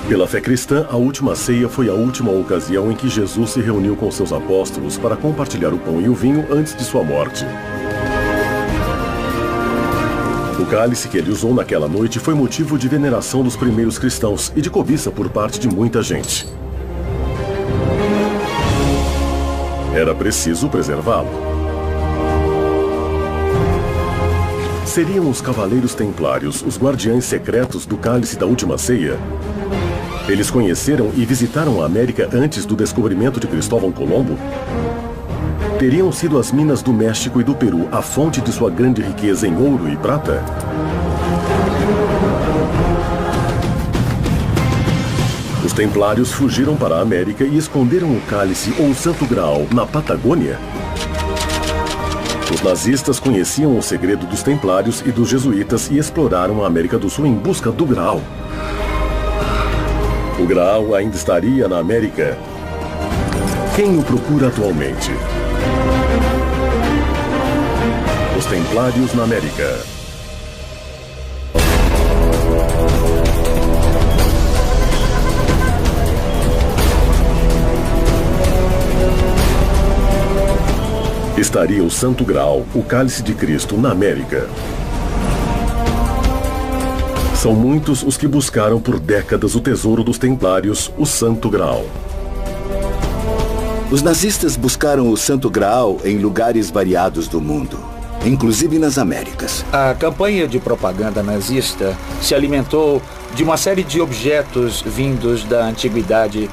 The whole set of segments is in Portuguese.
Pela fé cristã, a última ceia foi a última ocasião em que Jesus se reuniu com seus apóstolos para compartilhar o pão e o vinho antes de sua morte. O cálice que ele usou naquela noite foi motivo de veneração dos primeiros cristãos e de cobiça por parte de muita gente. Era preciso preservá-lo. Seriam os Cavaleiros Templários os guardiães secretos do cálice da última ceia? Eles conheceram e visitaram a América antes do descobrimento de Cristóvão Colombo? Teriam sido as minas do México e do Peru a fonte de sua grande riqueza em ouro e prata? Os Templários fugiram para a América e esconderam o cálice ou o Santo Graal na Patagônia? Os nazistas conheciam o segredo dos Templários e dos Jesuítas e exploraram a América do Sul em busca do Graal. O Graal ainda estaria na América? Quem o procura atualmente? Os Templários na América. Estaria o Santo Graal, o cálice de Cristo, na América? São muitos os que buscaram por décadas o tesouro dos Templários, o Santo Graal. Os nazistas buscaram o Santo Graal em lugares variados do mundo, inclusive nas Américas. A campanha de propaganda nazista se alimentou de uma série de objetos vindos da antiguidade,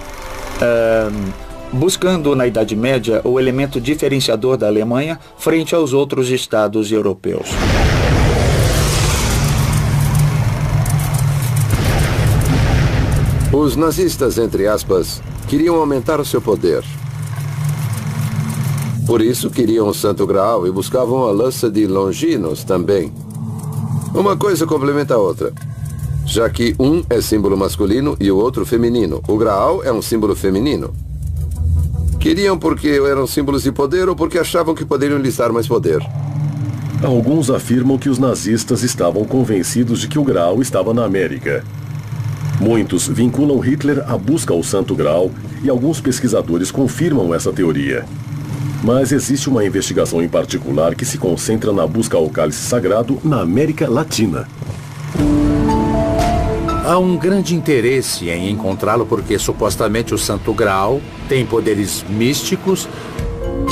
buscando na Idade Média o elemento diferenciador da Alemanha frente aos outros estados europeus. Os nazistas, entre aspas, queriam aumentar o seu poder. Por isso queriam o Santo Graal e buscavam a lança de Longinos também. Uma coisa complementa a outra, já que um é símbolo masculino e o outro feminino. O Graal é um símbolo feminino. Queriam porque eram símbolos de poder ou porque achavam que poderiam lhes dar mais poder. Alguns afirmam que os nazistas estavam convencidos de que o Graal estava na América. Muitos vinculam Hitler à busca ao Santo Graal e alguns pesquisadores confirmam essa teoria. Mas existe uma investigação em particular que se concentra na busca ao cálice sagrado na América Latina. Há um grande interesse em encontrá-lo porque supostamente o Santo Graal tem poderes místicos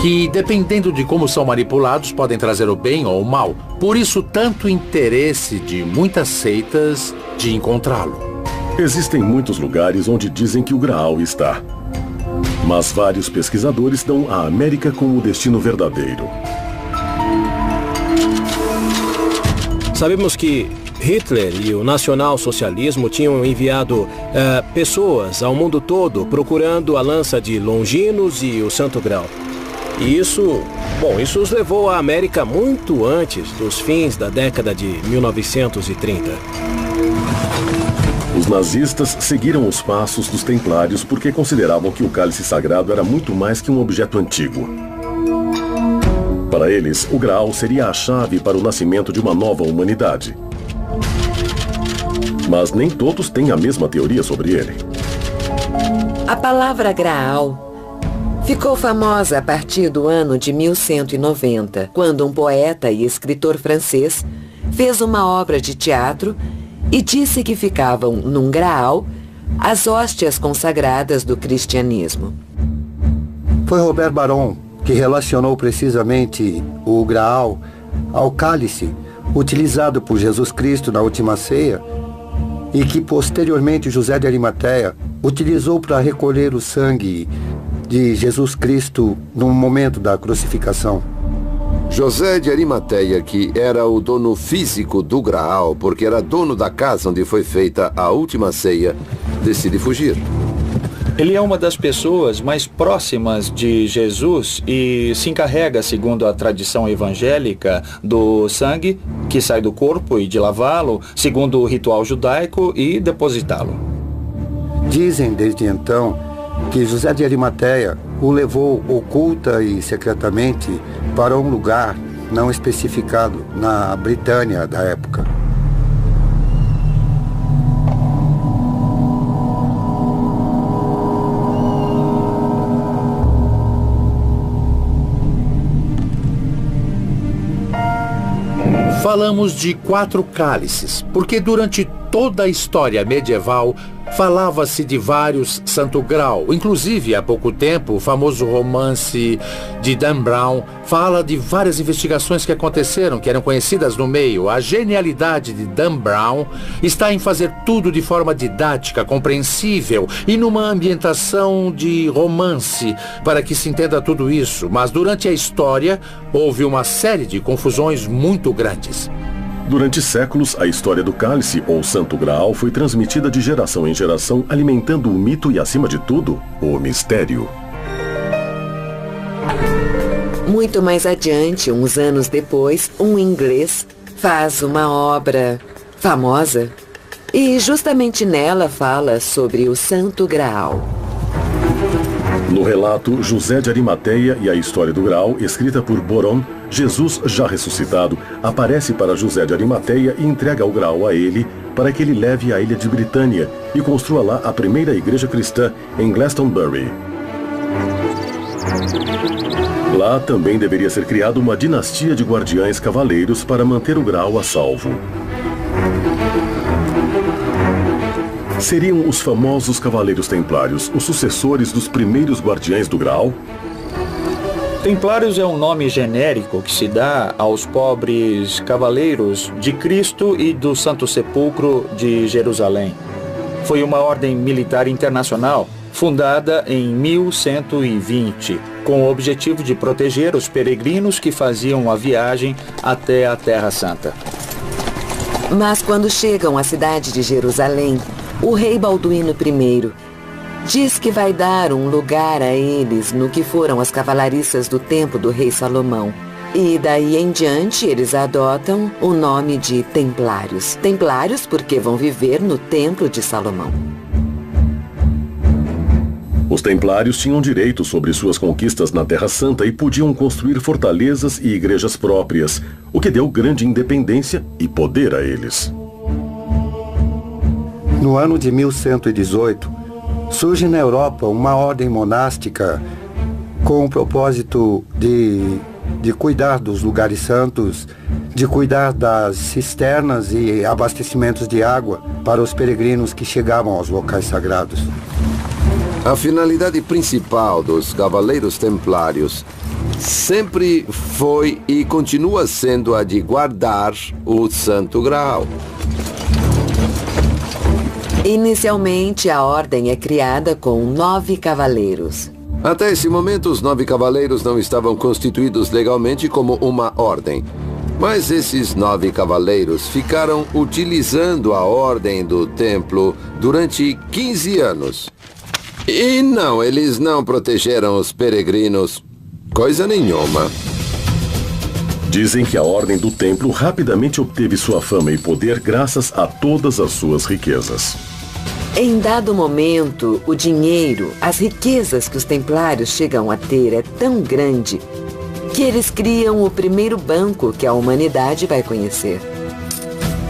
que, dependendo de como são manipulados, podem trazer o bem ou o mal. Por isso, tanto interesse de muitas seitas de encontrá-lo. Existem muitos lugares onde dizem que o Graal está. Mas vários pesquisadores dão a América como o destino verdadeiro. Sabemos que Hitler e o nacional-socialismo tinham enviado pessoas ao mundo todo procurando a lança de Longinos e o Santo Graal. E isso os levou à América muito antes dos fins da década de 1930. Os nazistas seguiram os passos dos templários porque consideravam que o cálice sagrado era muito mais que um objeto antigo. Para eles, o Graal seria a chave para o nascimento de uma nova humanidade. Mas nem todos têm a mesma teoria sobre ele. A palavra Graal ficou famosa a partir do ano de 1190, quando um poeta e escritor francês fez uma obra de teatro e disse que ficavam num Graal as hóstias consagradas do cristianismo. Foi Robert Baron que relacionou precisamente o Graal ao cálice utilizado por Jesus Cristo na última ceia e que posteriormente José de Arimateia utilizou para recolher o sangue de Jesus Cristo no momento da crucificação. José de Arimateia, que era o dono físico do Graal, porque era dono da casa onde foi feita a última ceia, decide fugir. Ele é uma das pessoas mais próximas de Jesus e se encarrega, segundo a tradição evangélica, do sangue que sai do corpo e de lavá-lo, segundo o ritual judaico, e depositá-lo. Dizem desde então que José de Arimateia o levou oculta e secretamente para um lugar não especificado na Britânia da época. falamos de 4 cálices, porque durante toda a história medieval falava-se de vários Santo Grau. Inclusive, há pouco tempo, o famoso romance de Dan Brown fala de várias investigações que aconteceram, que eram conhecidas no meio. A genialidade de Dan Brown está em fazer tudo de forma didática, compreensível e numa ambientação de romance, para que se entenda tudo isso. Mas durante a história, houve uma série de confusões muito grandes. Durante séculos, a história do cálice, ou Santo Graal, foi transmitida de geração em geração, alimentando o mito e, acima de tudo, o mistério. Muito mais adiante, uns anos depois, um inglês faz uma obra famosa e justamente nela fala sobre o Santo Graal. No relato José de Arimateia e a História do Graal, escrita por Boron, Jesus, já ressuscitado, aparece para José de Arimateia e entrega o Graal a ele para que ele leve à ilha de Britânia e construa lá a primeira igreja cristã em Glastonbury. Lá também deveria ser criada uma dinastia de guardiães cavaleiros para manter o Graal a salvo. Seriam os famosos Cavaleiros Templários os sucessores dos primeiros guardiães do Graal? Templários é um nome genérico que se dá aos pobres cavaleiros de Cristo e do Santo Sepulcro de Jerusalém. Foi uma ordem militar internacional fundada em 1120, com o objetivo de proteger os peregrinos que faziam a viagem até a Terra Santa. Mas quando chegam à cidade de Jerusalém, o rei Balduíno I diz que vai dar um lugar a eles no que foram as cavalariças do tempo do rei Salomão. E daí em diante eles adotam o nome de Templários. Templários porque vão viver no templo de Salomão. Os Templários tinham direito sobre suas conquistas na Terra Santa e podiam construir fortalezas e igrejas próprias, o que deu grande independência e poder a eles. No ano de 1118, surge na Europa uma ordem monástica com o propósito de cuidar dos lugares santos, de cuidar das cisternas e abastecimentos de água para os peregrinos que chegavam aos locais sagrados. A finalidade principal dos Cavaleiros Templários sempre foi e continua sendo a de guardar o Santo Graal. Inicialmente, a ordem é criada com 9 cavaleiros. Até esse momento, os 9 cavaleiros não estavam constituídos legalmente como uma ordem. Mas esses 9 cavaleiros ficaram utilizando a ordem do templo durante 15 anos. E não, eles não protegeram os peregrinos coisa nenhuma. Dizem que a Ordem do Templo rapidamente obteve sua fama e poder graças a todas as suas riquezas. Em dado momento, o dinheiro, as riquezas que os templários chegam a ter é tão grande que eles criam o primeiro banco que a humanidade vai conhecer.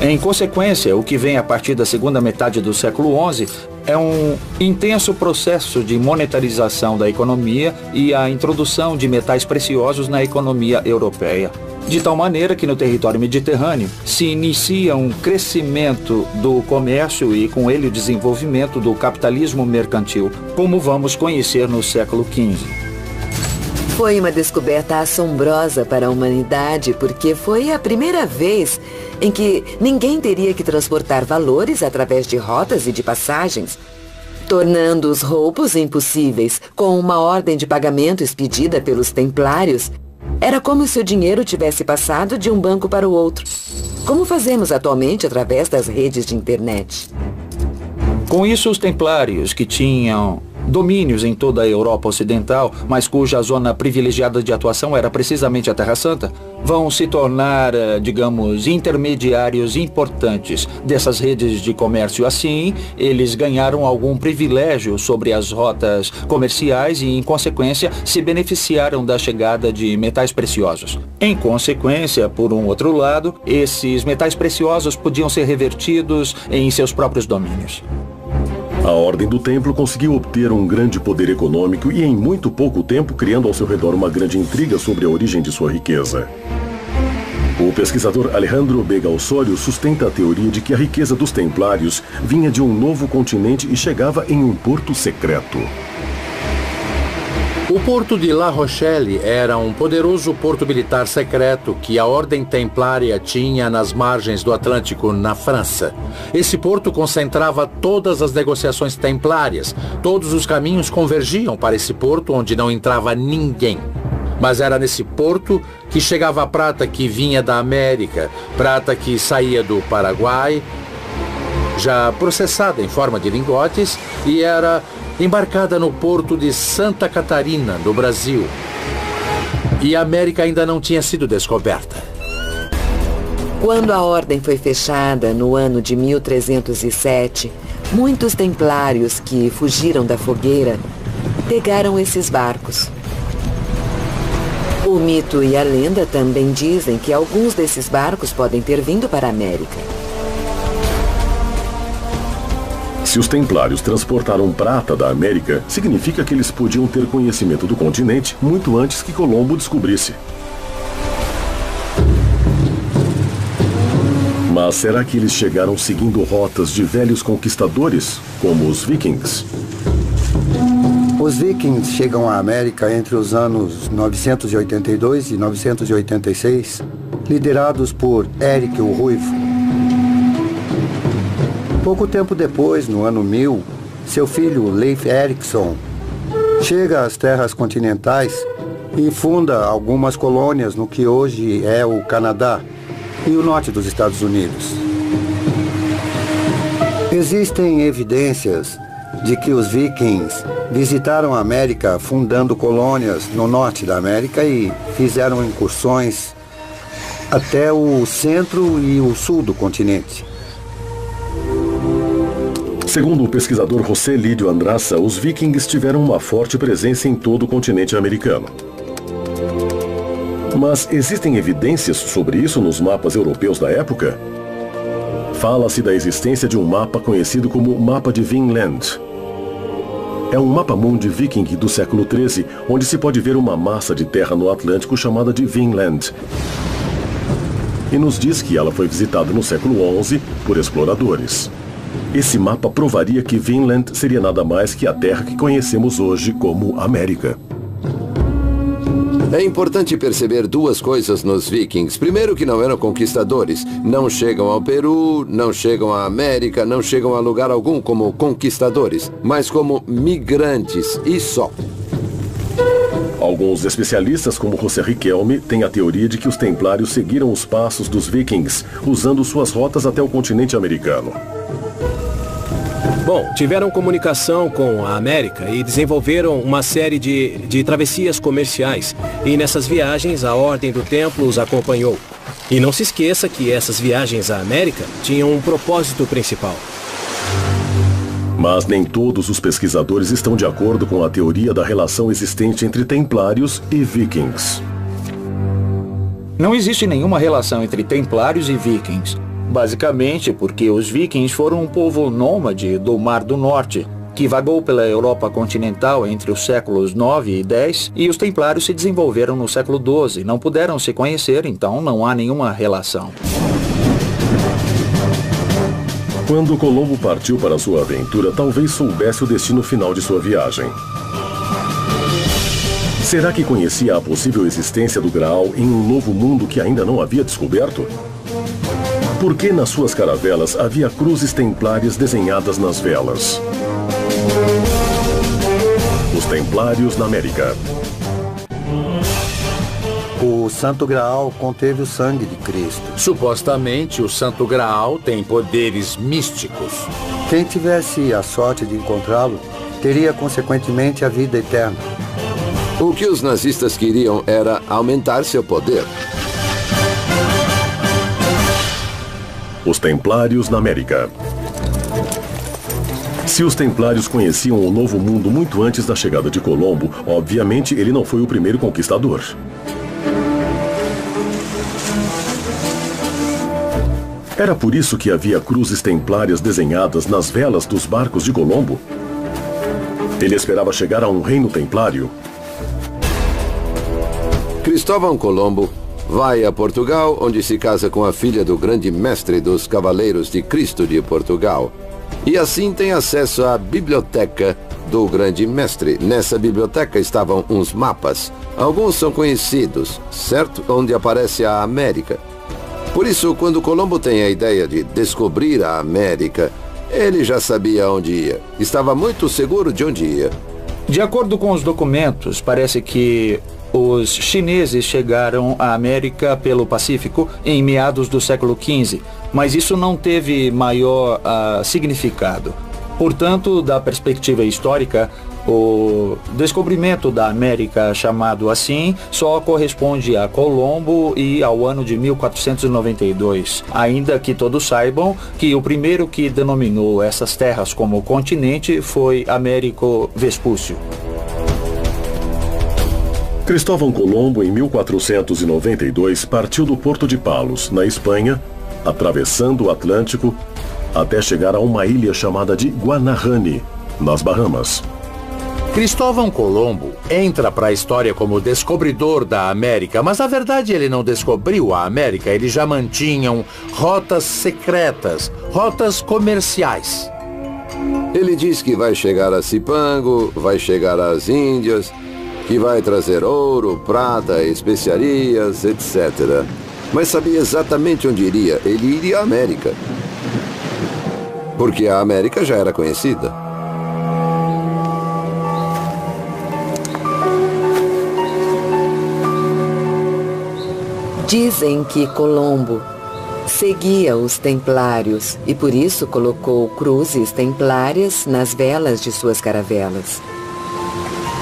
Em consequência, o que vem a partir da segunda metade do século XI é um intenso processo de monetarização da economia e a introdução de metais preciosos na economia europeia. De tal maneira que no território mediterrâneo se inicia um crescimento do comércio e com ele o desenvolvimento do capitalismo mercantil, como vamos conhecer no século XV. Foi uma descoberta assombrosa para a humanidade porque foi a primeira vez em que ninguém teria que transportar valores através de rotas e de passagens, tornando os roubos impossíveis. Com uma ordem de pagamento expedida pelos templários, era como se o dinheiro tivesse passado de um banco para o outro, como fazemos atualmente através das redes de internet. Com isso, os templários, que tinham domínios em toda a Europa Ocidental, mas cuja zona privilegiada de atuação era precisamente a Terra Santa, vão se tornar, digamos, intermediários importantes dessas redes de comércio. Assim, eles ganharam algum privilégio sobre as rotas comerciais e, em consequência, se beneficiaram da chegada de metais preciosos. Em consequência, por um outro lado, esses metais preciosos podiam ser revertidos em seus próprios domínios. A Ordem do Templo conseguiu obter um grande poder econômico e em muito pouco tempo criando ao seu redor uma grande intriga sobre a origem de sua riqueza. O pesquisador Alejandro Vega Osorio sustenta a teoria de que a riqueza dos templários vinha de um novo continente e chegava em um porto secreto. O porto de La Rochelle era um poderoso porto militar secreto que a Ordem Templária tinha nas margens do Atlântico, na França. Esse porto concentrava todas as negociações templárias. Todos os caminhos convergiam para esse porto onde não entrava ninguém. Mas era nesse porto que chegava a prata que vinha da América, prata que saía do Paraguai, já processada em forma de lingotes, e era embarcada no porto de Santa Catarina, no Brasil. E a América ainda não tinha sido descoberta. Quando a ordem foi fechada no ano de 1307, muitos templários que fugiram da fogueira pegaram esses barcos. O mito e a lenda também dizem que alguns desses barcos podem ter vindo para a América. Se os templários transportaram prata da América, significa que eles podiam ter conhecimento do continente muito antes que Colombo descobrisse. Mas será que eles chegaram seguindo rotas de velhos conquistadores, como os vikings? Os vikings chegam à América entre os anos 982 e 986, liderados por Eric o Ruivo. Pouco tempo depois, no ano 1000, seu filho Leif Erikson chega às terras continentais e funda algumas colônias no que hoje é o Canadá e o norte dos Estados Unidos. Existem evidências de que os vikings visitaram a América fundando colônias no norte da América e fizeram incursões até o centro e o sul do continente. Segundo o pesquisador José Lídio Andraça, os vikings tiveram uma forte presença em todo o continente americano. Mas existem evidências sobre isso nos mapas europeus da época? Fala-se da existência de um mapa conhecido como Mapa de Vinland. É um mapa-mundi viking do século XIII, onde se pode ver uma massa de terra no Atlântico chamada de Vinland. E nos diz que ela foi visitada no século XI por exploradores. Esse mapa provaria que Vinland seria nada mais que a terra que conhecemos hoje como América. É importante perceber duas coisas nos vikings. Primeiro, que não eram conquistadores. Não chegam ao Peru, não chegam à América, não chegam a lugar algum como conquistadores, mas como migrantes, e só. Alguns especialistas, como José Riquelme, têm a teoria de que os templários seguiram os passos dos vikings, usando suas rotas até o continente americano. Bom, tiveram comunicação com a América e desenvolveram uma série de travessias comerciais. E nessas viagens, a Ordem do Templo os acompanhou. E não se esqueça que essas viagens à América tinham um propósito principal. Mas nem todos os pesquisadores estão de acordo com a teoria da relação existente entre templários e vikings. Não existe nenhuma relação entre templários e vikings. Basicamente porque os vikings foram um povo nômade do Mar do Norte, que vagou pela Europa continental entre os séculos 9 e 10, e os templários se desenvolveram no século 12. Não puderam se conhecer, então não há nenhuma relação. Quando Colombo partiu para sua aventura, talvez soubesse o destino final de sua viagem. Será que conhecia a possível existência do Graal em um novo mundo que ainda não havia descoberto? Por que nas suas caravelas havia cruzes templárias desenhadas nas velas? Os Templários na América. O Santo Graal conteve o sangue de Cristo. Supostamente, o Santo Graal tem poderes místicos. Quem tivesse a sorte de encontrá-lo, teria consequentemente a vida eterna. O que os nazistas queriam era aumentar seu poder. Os Templários na América. Se os Templários conheciam o Novo Mundo muito antes da chegada de Colombo, obviamente ele não foi o primeiro conquistador. Era por isso que havia cruzes templárias desenhadas nas velas dos barcos de Colombo? Ele esperava chegar a um reino templário? Cristóvão Colombo vai a Portugal, onde se casa com a filha do grande mestre dos Cavaleiros de Cristo de Portugal. E assim tem acesso à biblioteca do grande mestre. Nessa biblioteca estavam uns mapas. Alguns são conhecidos, certo? Onde aparece a América. Por isso, quando Colombo tem a ideia de descobrir a América, ele já sabia onde ia. Estava muito seguro de onde ia. De acordo com os documentos, parece que os chineses chegaram à América pelo Pacífico em meados do século XV, mas isso não teve maior significado. Portanto, da perspectiva histórica, o descobrimento da América, chamado assim, só corresponde a Colombo e ao ano de 1492, ainda que todos saibam que o primeiro que denominou essas terras como continente foi Américo Vespúcio. Cristóvão Colombo, em 1492, partiu do Porto de Palos, na Espanha, atravessando o Atlântico, até chegar a uma ilha chamada de Guanahani, nas Bahamas. Cristóvão Colombo entra para a história como descobridor da América, mas na verdade ele não descobriu a América, eles já mantinham rotas secretas, rotas comerciais. Ele diz que vai chegar a Cipango, vai chegar às Índias, que vai trazer ouro, prata, especiarias, etc. Mas sabia exatamente onde iria. Ele iria à América. Porque a América já era conhecida. Dizem que Colombo seguia os templários e por isso colocou cruzes templárias nas velas de suas caravelas.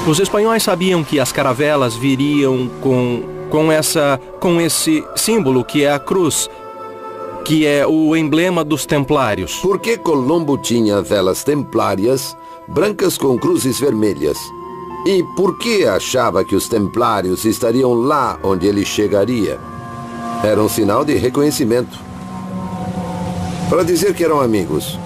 Os espanhóis sabiam que as caravelas viriam com esse símbolo que é a cruz, que é o emblema dos templários. Por que Colombo tinha velas templárias brancas com cruzes vermelhas? E por que achava que os templários estariam lá onde ele chegaria? Era um sinal de reconhecimento. Para dizer que eram amigos.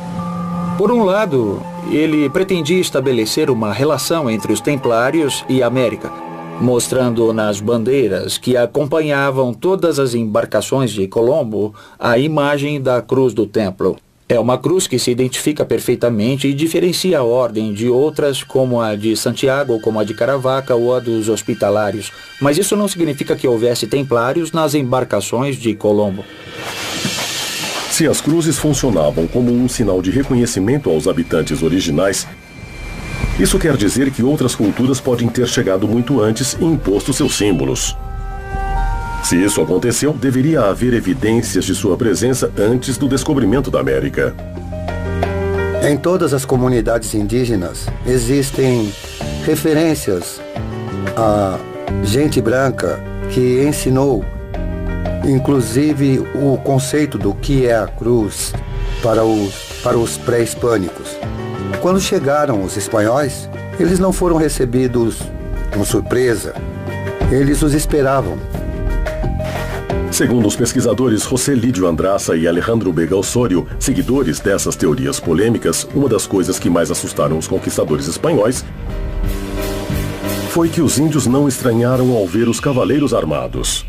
Por um lado, ele pretendia estabelecer uma relação entre os templários e a América, mostrando nas bandeiras que acompanhavam todas as embarcações de Colombo a imagem da cruz do templo. É uma cruz que se identifica perfeitamente e diferencia a ordem de outras, como a de Santiago, como a de Caravaca ou a dos Hospitalários. Mas isso não significa que houvesse templários nas embarcações de Colombo. Se as cruzes funcionavam como um sinal de reconhecimento aos habitantes originais, isso quer dizer que outras culturas podem ter chegado muito antes e imposto seus símbolos. Se isso aconteceu, deveria haver evidências de sua presença antes do descobrimento da América. Em todas as comunidades indígenas existem referências a gente branca que ensinou, inclusive, o conceito do que é a cruz para os pré-hispânicos. Quando chegaram os espanhóis, eles não foram recebidos com surpresa. Eles os esperavam. Segundo os pesquisadores José Lídio Andraça e Alejandro Vega Osório, seguidores dessas teorias polêmicas, uma das coisas que mais assustaram os conquistadores espanhóis foi que os índios não estranharam ao ver os cavaleiros armados.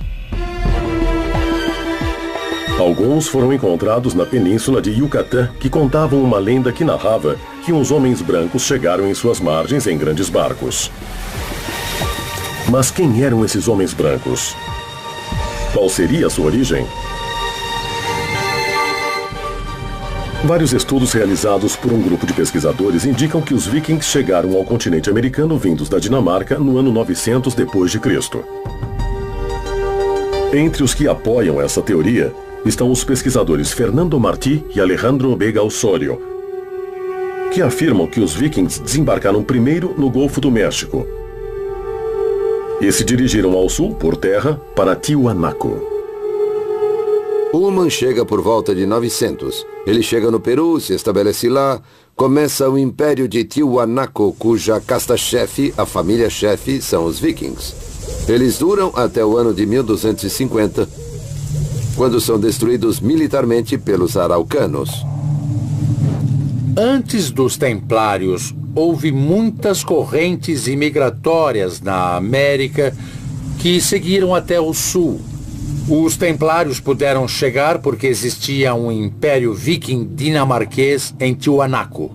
Alguns foram encontrados na península de Yucatán, que contavam uma lenda que narrava que uns homens brancos chegaram em suas margens em grandes barcos. Mas quem eram esses homens brancos? Qual seria a sua origem? Vários estudos realizados por um grupo de pesquisadores indicam que os vikings chegaram ao continente americano vindos da Dinamarca no ano 900 d.C. Entre os que apoiam essa teoria estão os pesquisadores Fernando Martí e Alejandro Vega Osório, que afirmam que os vikings desembarcaram primeiro no Golfo do México e se dirigiram ao sul, por terra, para Tiwanaku. Ullmann chega por volta de 900. Ele chega no Peru, se estabelece lá, começa o Império de Tiwanaku, cuja casta-chefe, a família-chefe, são os vikings. Eles duram até o ano de 1250, quando são destruídos militarmente pelos araucanos. Antes dos templários, houve muitas correntes imigratórias na América que seguiram até o sul. Os templários puderam chegar porque existia um império viking dinamarquês em Tiwanaku.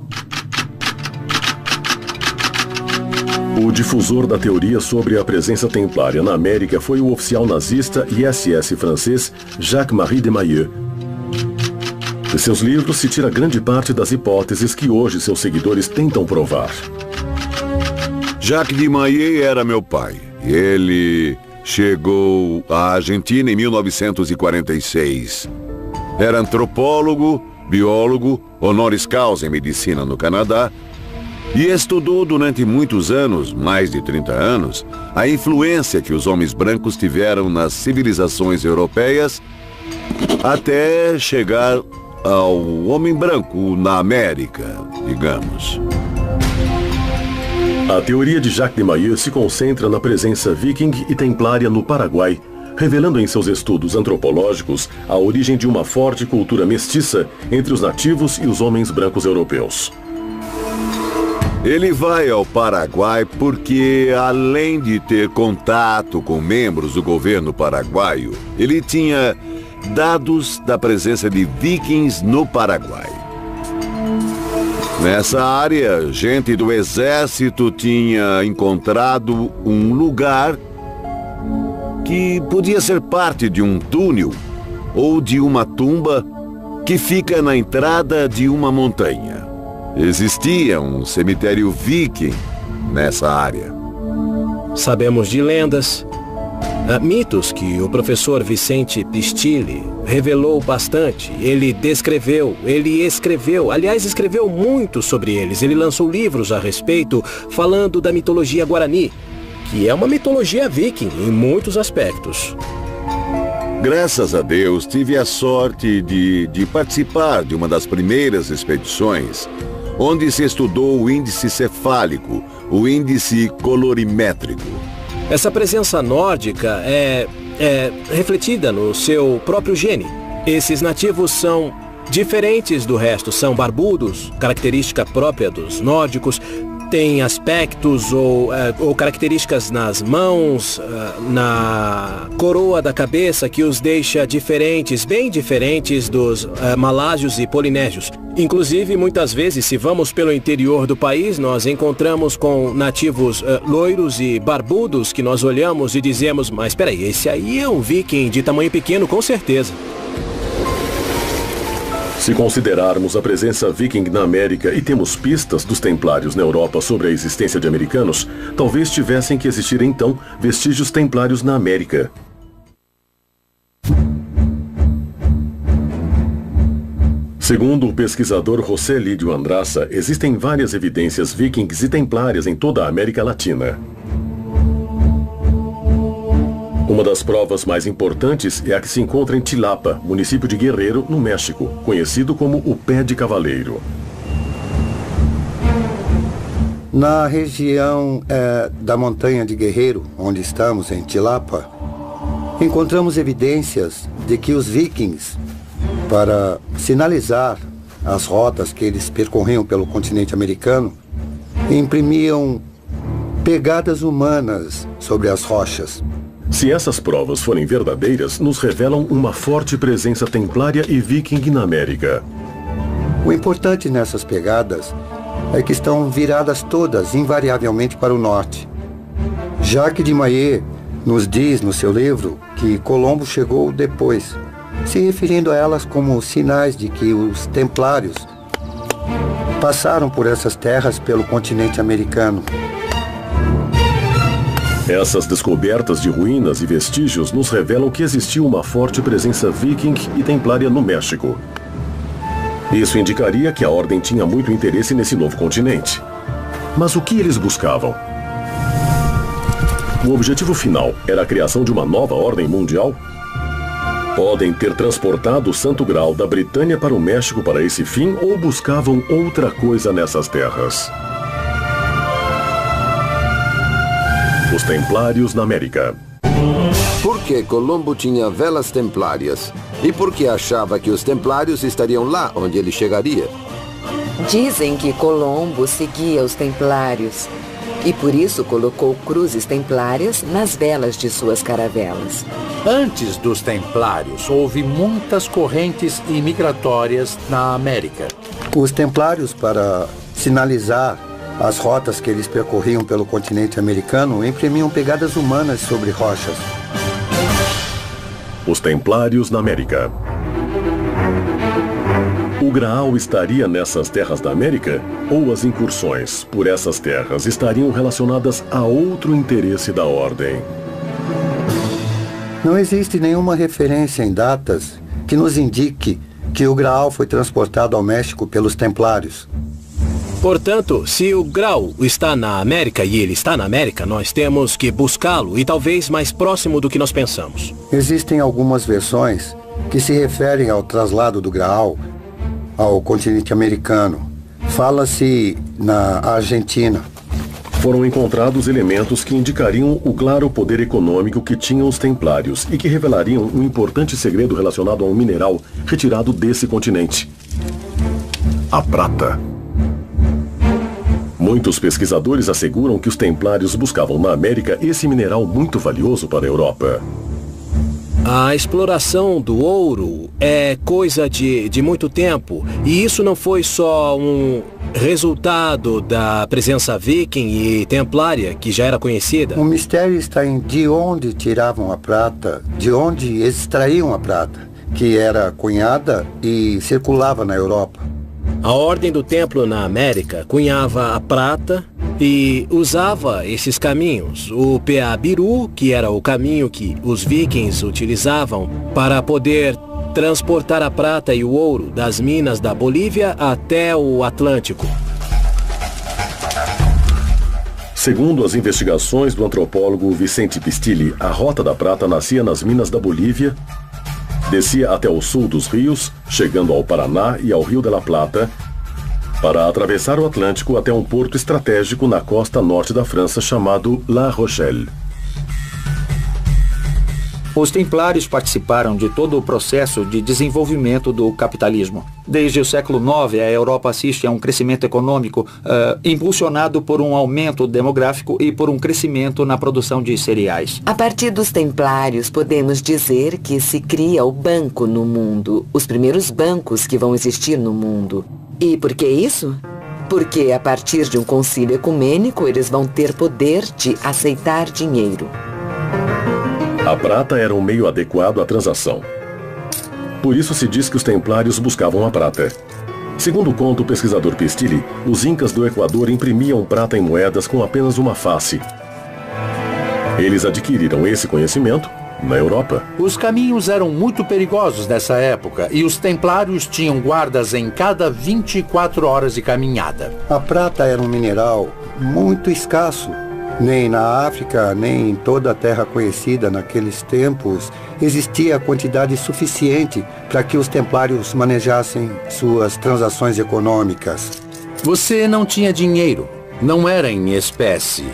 O difusor da teoria sobre a presença templária na América foi o oficial nazista e SS francês Jacques-Marie de Maillet. De seus livros se tira grande parte das hipóteses que hoje seus seguidores tentam provar. Jacques de Maillet era meu pai. Ele chegou à Argentina em 1946. Era antropólogo, biólogo, honoris causa em medicina no Canadá, e estudou durante muitos anos, mais de 30 anos, a influência que os homens brancos tiveram nas civilizações europeias até chegar ao homem branco na América, digamos. A teoria de Jacques de Maillet se concentra na presença viking e templária no Paraguai, revelando em seus estudos antropológicos a origem de uma forte cultura mestiça entre os nativos e os homens brancos europeus. Ele vai ao Paraguai porque, além de ter contato com membros do governo paraguaio, ele tinha dados da presença de vikings no Paraguai. Nessa área, gente do exército tinha encontrado um lugar que podia ser parte de um túnel ou de uma tumba que fica na entrada de uma montanha. Existia um cemitério viking nessa área. Sabemos de lendas, mitos que o professor Vicente Pistilli revelou bastante. Ele descreveu, ele escreveu, aliás, escreveu muito sobre eles. Ele lançou livros a respeito, falando da mitologia guarani, que é uma mitologia viking em muitos aspectos. Graças a Deus, tive a sorte de participar de uma das primeiras expedições onde se estudou o índice cefálico, o índice colorimétrico. Essa presença nórdica é refletida no seu próprio gene. Esses nativos são diferentes do resto, são barbudos, característica própria dos nórdicos, têm aspectos ou características nas mãos, na coroa da cabeça que os deixa diferentes, bem diferentes dos malásios e polinésios. Inclusive, muitas vezes, se vamos pelo interior do país, nós encontramos com nativos loiros e barbudos que nós olhamos e dizemos, mas peraí, esse aí é um viking de tamanho pequeno, com certeza. Se considerarmos a presença viking na América e temos pistas dos templários na Europa sobre a existência de americanos, talvez tivessem que existir então vestígios templários na América. Segundo o pesquisador José Lídio Andraça, existem várias evidências vikings e templárias em toda a América Latina. Uma das provas mais importantes é a que se encontra em Tilapa, município de Guerrero, no México, conhecido como o Pé de Cavaleiro. Na região da montanha de Guerrero, onde estamos, em Tilapa, encontramos evidências de que os vikings, para sinalizar as rotas que eles percorriam pelo continente americano, imprimiam pegadas humanas sobre as rochas. Se essas provas forem verdadeiras, nos revelam uma forte presença templária e viking na América. O importante nessas pegadas é que estão viradas todas invariavelmente para o norte. Jacques de Maillet nos diz no seu livro que Colombo chegou depois, se referindo a elas como sinais de que os templários passaram por essas terras pelo continente americano. Essas descobertas de ruínas e vestígios nos revelam que existiu uma forte presença viking e templária no México. Isso indicaria que a ordem tinha muito interesse nesse novo continente. Mas o que eles buscavam? O objetivo final era a criação de uma nova ordem mundial? Podem ter transportado o Santo Graal da Britânia para o México para esse fim ou buscavam outra coisa nessas terras? Os Templários na América. Por que Colombo tinha velas templárias? E por que achava que os templários estariam lá onde ele chegaria? Dizem que Colombo seguia os templários E por isso colocou cruzes templárias nas velas de suas caravelas. Antes dos templários, houve muitas correntes imigratórias na América. Os templários, para sinalizar as rotas que eles percorriam pelo continente americano, imprimiam pegadas humanas sobre rochas. Os templários na América. O Graal estaria nessas terras da América? Ou as incursões por essas terras estariam relacionadas a outro interesse da ordem? Não existe nenhuma referência em datas que nos indique que o Graal foi transportado ao México pelos templários. Portanto, se o Graal está na América e ele está na América, nós temos que buscá-lo e talvez mais próximo do que nós pensamos. Existem algumas versões que se referem ao traslado do Graal ao continente americano. Fala-se na Argentina. Foram encontrados elementos que indicariam o claro poder econômico que tinham os templários e que revelariam um importante segredo relacionado a um mineral retirado desse continente: a prata. Muitos pesquisadores asseguram que os templários buscavam na América esse mineral muito valioso para a Europa. A exploração do ouro é coisa de muito tempo, e isso não foi só um resultado da presença viking e templária, que já era conhecida. O mistério está em de onde tiravam a prata, de onde extraíam a prata, que era cunhada e circulava na Europa. A Ordem do Templo na América cunhava a prata e usava esses caminhos. O Peabiru, que era o caminho que os vikings utilizavam para poder transportar a prata e o ouro das minas da Bolívia até o Atlântico. Segundo as investigações do antropólogo Vicente Pistilli, a Rota da Prata nascia nas minas da Bolívia, descia até o sul dos rios, chegando ao Paraná e ao Rio de la Plata, para atravessar o Atlântico até um porto estratégico na costa norte da França chamado La Rochelle. Os templários participaram de todo o processo de desenvolvimento do capitalismo. Desde o século IX, a Europa assiste a um crescimento econômico impulsionado por um aumento demográfico e por um crescimento na produção de cereais. A partir dos templários, podemos dizer que se cria o banco no mundo, os primeiros bancos que vão existir no mundo. E por que isso? Porque a partir de um concílio ecumênico, eles vão ter poder de aceitar dinheiro. A prata era um meio adequado à transação. Por isso se diz que os templários buscavam a prata. Segundo conta o pesquisador Pistilli, os incas do Equador imprimiam prata em moedas com apenas uma face. Eles adquiriram esse conhecimento na Europa. Os caminhos eram muito perigosos nessa época e os templários tinham guardas em cada 24 horas de caminhada. A prata era um mineral muito escasso. Nem na África, nem em toda a terra conhecida naqueles tempos, existia quantidade suficiente para que os templários manejassem suas transações econômicas. Você não tinha dinheiro, não era em espécie.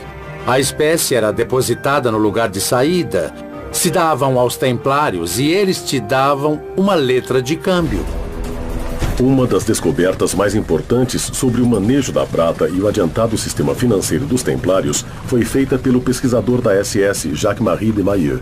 A espécie era depositada no lugar de saída, se davam aos templários e eles te davam uma letra de câmbio. Uma das descobertas mais importantes sobre o manejo da prata e o adiantado sistema financeiro dos templários foi feita pelo pesquisador da SS, Jacques-Marie de Maillet.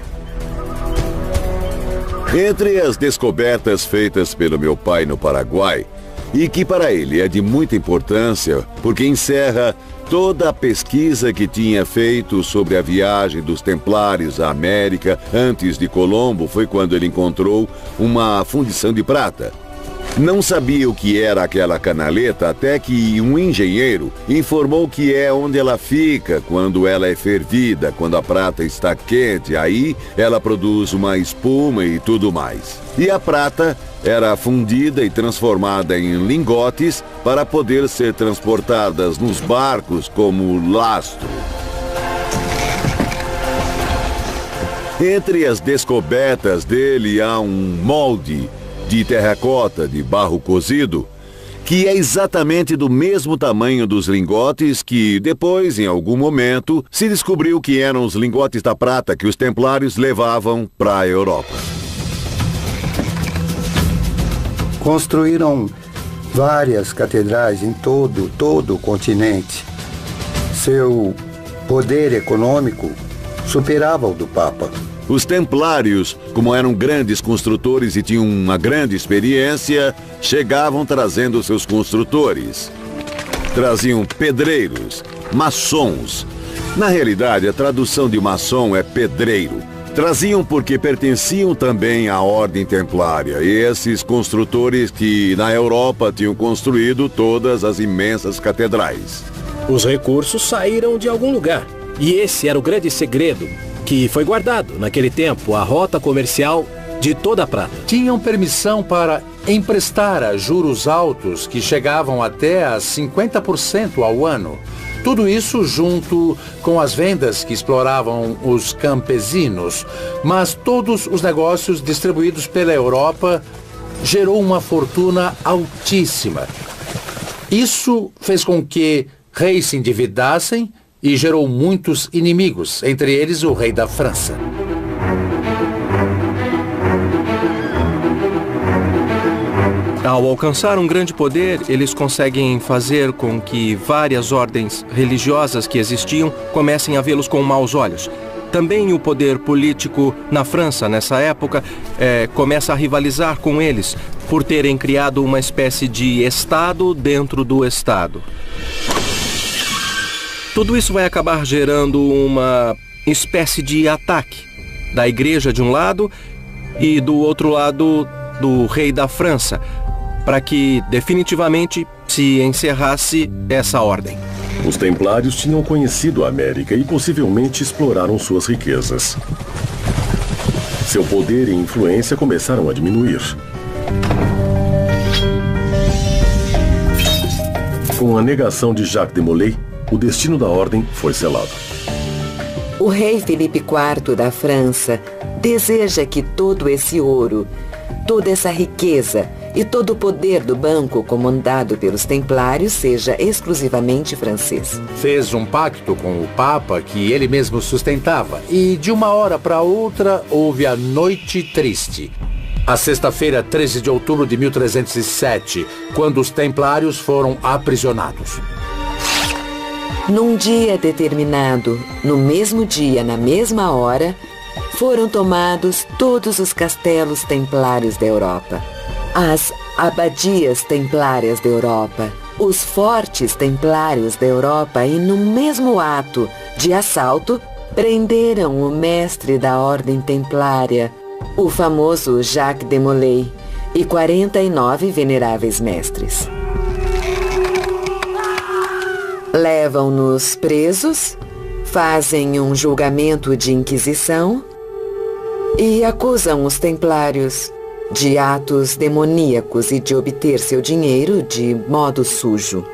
Entre as descobertas feitas pelo meu pai no Paraguai, e que para ele é de muita importância, porque encerra toda a pesquisa que tinha feito sobre a viagem dos templários à América antes de Colombo, foi quando ele encontrou uma fundição de prata. Não sabia o que era aquela canaleta até que um engenheiro informou que é onde ela fica quando ela é fervida, quando a prata está quente, aí ela produz uma espuma e tudo mais. E a prata era fundida e transformada em lingotes para poder ser transportadas nos barcos como lastro. Entre as descobertas dele há um molde de terracota de barro cozido, que é exatamente do mesmo tamanho dos lingotes que depois, em algum momento, se descobriu que eram os lingotes da prata que os templários levavam para a Europa. Construíram várias catedrais em todo o continente. Seu poder econômico superava o do Papa. Os templários, como eram grandes construtores e tinham uma grande experiência, chegavam trazendo seus construtores. Traziam pedreiros, maçons. Na realidade, a tradução de maçom é pedreiro. Traziam porque pertenciam também à Ordem Templária, esses construtores que na Europa tinham construído todas as imensas catedrais. Os recursos saíram de algum lugar. E esse era o grande segredo, que foi guardado, naquele tempo, a rota comercial de toda a prata. Tinham permissão para emprestar a juros altos que chegavam até a 50% ao ano. Tudo isso junto com as vendas que exploravam os campesinos. Mas todos os negócios distribuídos pela Europa gerou uma fortuna altíssima. Isso fez com que reis se endividassem e gerou muitos inimigos, entre eles o rei da França. Ao alcançar um grande poder, eles conseguem fazer com que várias ordens religiosas que existiam comecem a vê-los com maus olhos. Também o poder político na França, nessa época, começa a rivalizar com eles, por terem criado uma espécie de Estado dentro do Estado. Tudo isso vai acabar gerando uma espécie de ataque da igreja de um lado e do outro lado do rei da França, para que definitivamente se encerrasse essa ordem. Os templários tinham conhecido a América e possivelmente exploraram suas riquezas. Seu poder e influência começaram a diminuir. Com a negação de Jacques de Molay, o destino da ordem foi selado. O rei Filipe IV da França deseja que todo esse ouro, toda essa riqueza e todo o poder do banco comandado pelos templários seja exclusivamente francês. Fez um pacto com o Papa que ele mesmo sustentava e de uma hora para outra houve a Noite Triste. A sexta-feira, 13 de outubro de 1307, quando os templários foram aprisionados. Num dia determinado, no mesmo dia, na mesma hora, foram tomados todos os castelos templários da Europa, as abadias templárias da Europa, os fortes templários da Europa e, no mesmo ato de assalto, prenderam o mestre da ordem templária, o famoso Jacques de Molay, e 49 veneráveis mestres. Levam-nos presos, fazem um julgamento de inquisição e acusam os templários de atos demoníacos e de obter seu dinheiro de modo sujo.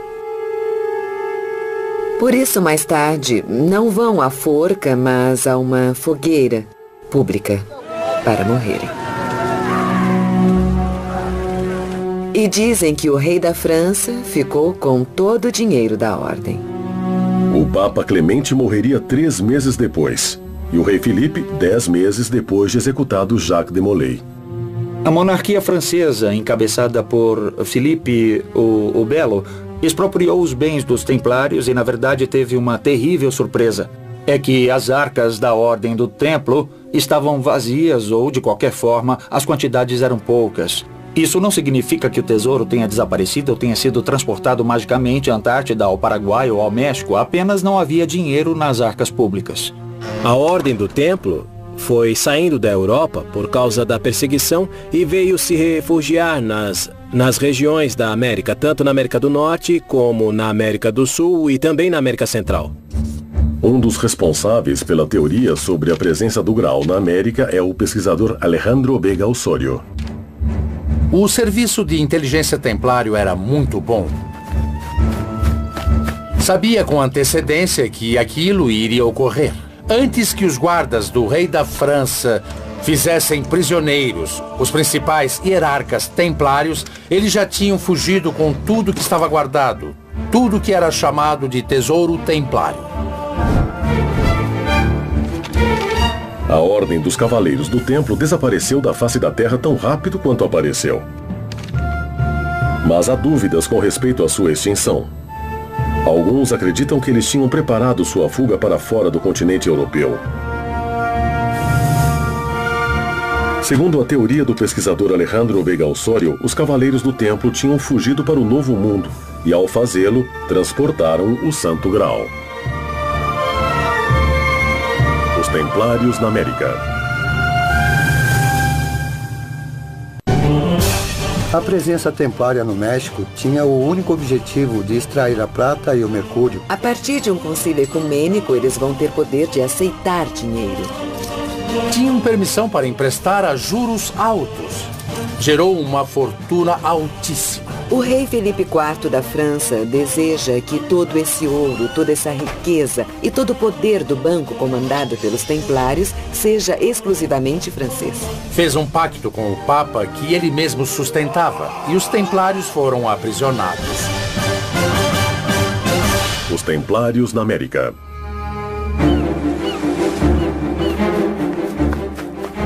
Por isso, mais tarde, não vão à forca, mas a uma fogueira pública para morrerem. E dizem que o rei da França ficou com todo o dinheiro da ordem. O Papa Clemente morreria 3 meses depois, e o rei Filipe 10 meses depois de executado Jacques de Molay. A monarquia francesa, encabeçada por Filipe o Belo, expropriou os bens dos templários e, na verdade, teve uma terrível surpresa. É que as arcas da Ordem do Templo estavam vazias ou, de qualquer forma, as quantidades eram poucas. Isso não significa que o tesouro tenha desaparecido ou tenha sido transportado magicamente à Antártida, ao Paraguai ou ao México. Apenas não havia dinheiro nas arcas públicas. A Ordem do Templo foi saindo da Europa por causa da perseguição e veio se refugiar nas regiões da América, tanto na América do Norte como na América do Sul e também na América Central. Um dos responsáveis pela teoria sobre a presença do Graal na América é o pesquisador Alejandro Vega Osorio. O serviço de inteligência templário era muito bom. Sabia com antecedência que aquilo iria ocorrer. Antes que os guardas do rei da França fizessem prisioneiros os principais hierarcas templários, eles já tinham fugido com tudo que estava guardado, tudo que era chamado de tesouro templário. A Ordem dos Cavaleiros do Templo desapareceu da face da Terra tão rápido quanto apareceu. Mas há dúvidas com respeito à sua extinção. Alguns acreditam que eles tinham preparado sua fuga para fora do continente europeu. Segundo a teoria do pesquisador Alejandro Veiga Osório, os cavaleiros do templo tinham fugido para o Novo Mundo e, ao fazê-lo, transportaram o Santo Graal. Os Templários na América. A presença templária no México tinha o único objetivo de extrair a prata e o mercúrio. A partir de um concílio ecumênico, eles vão ter poder de aceitar dinheiro. Tinham permissão para emprestar a juros altos. Gerou uma fortuna altíssima. O rei Felipe IV da França deseja que todo esse ouro, toda essa riqueza e todo o poder do banco comandado pelos templários seja exclusivamente francês. Fez um pacto com o Papa que ele mesmo sustentava e os templários foram aprisionados. Os Templários na América.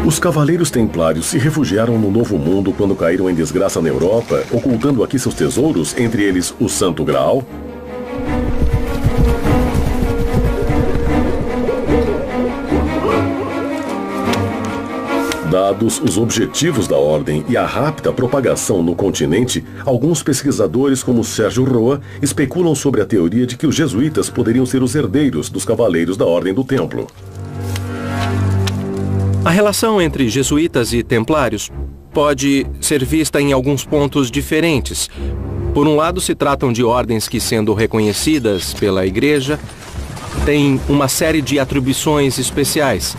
Os cavaleiros templários se refugiaram no Novo Mundo quando caíram em desgraça na Europa, ocultando aqui seus tesouros, entre eles o Santo Graal. Dados os objetivos da ordem e a rápida propagação no continente, alguns pesquisadores como Sérgio Roa especulam sobre a teoria de que os jesuítas poderiam ser os herdeiros dos cavaleiros da Ordem do Templo. A relação entre jesuítas e templários pode ser vista em alguns pontos diferentes. Por um lado, se tratam de ordens que, sendo reconhecidas pela Igreja, têm uma série de atribuições especiais.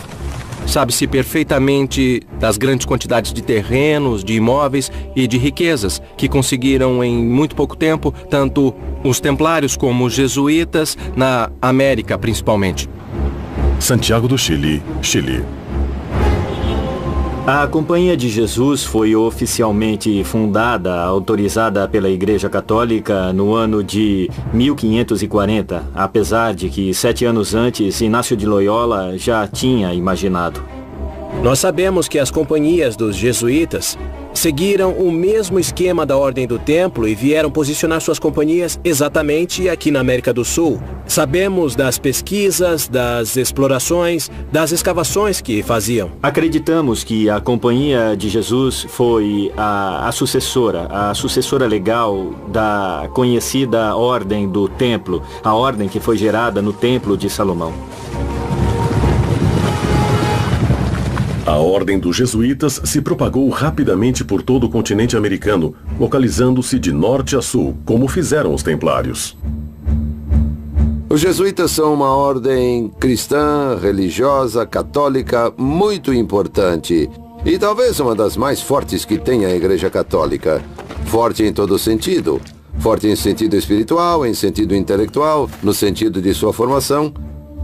Sabe-se perfeitamente das grandes quantidades de terrenos, de imóveis e de riquezas que conseguiram em muito pouco tempo, tanto os templários como os jesuítas, na América principalmente. Santiago do Chile, Chile. A Companhia de Jesus foi oficialmente fundada, autorizada pela Igreja Católica no ano de 1540, apesar de que 7 anos antes Inácio de Loyola já tinha imaginado. Nós sabemos que as companhias dos jesuítas seguiram o mesmo esquema da Ordem do Templo e vieram posicionar suas companhias exatamente aqui na América do Sul. Sabemos das pesquisas, das explorações, das escavações que faziam. Acreditamos que a Companhia de Jesus foi a sucessora legal da conhecida Ordem do Templo, a ordem que foi gerada no Templo de Salomão. A Ordem dos Jesuítas se propagou rapidamente por todo o continente americano, localizando-se de norte a sul, como fizeram os Templários. Os jesuítas são uma ordem cristã, religiosa, católica, muito importante. E talvez uma das mais fortes que tem a Igreja Católica. Forte em todo sentido. Forte em sentido espiritual, em sentido intelectual, no sentido de sua formação.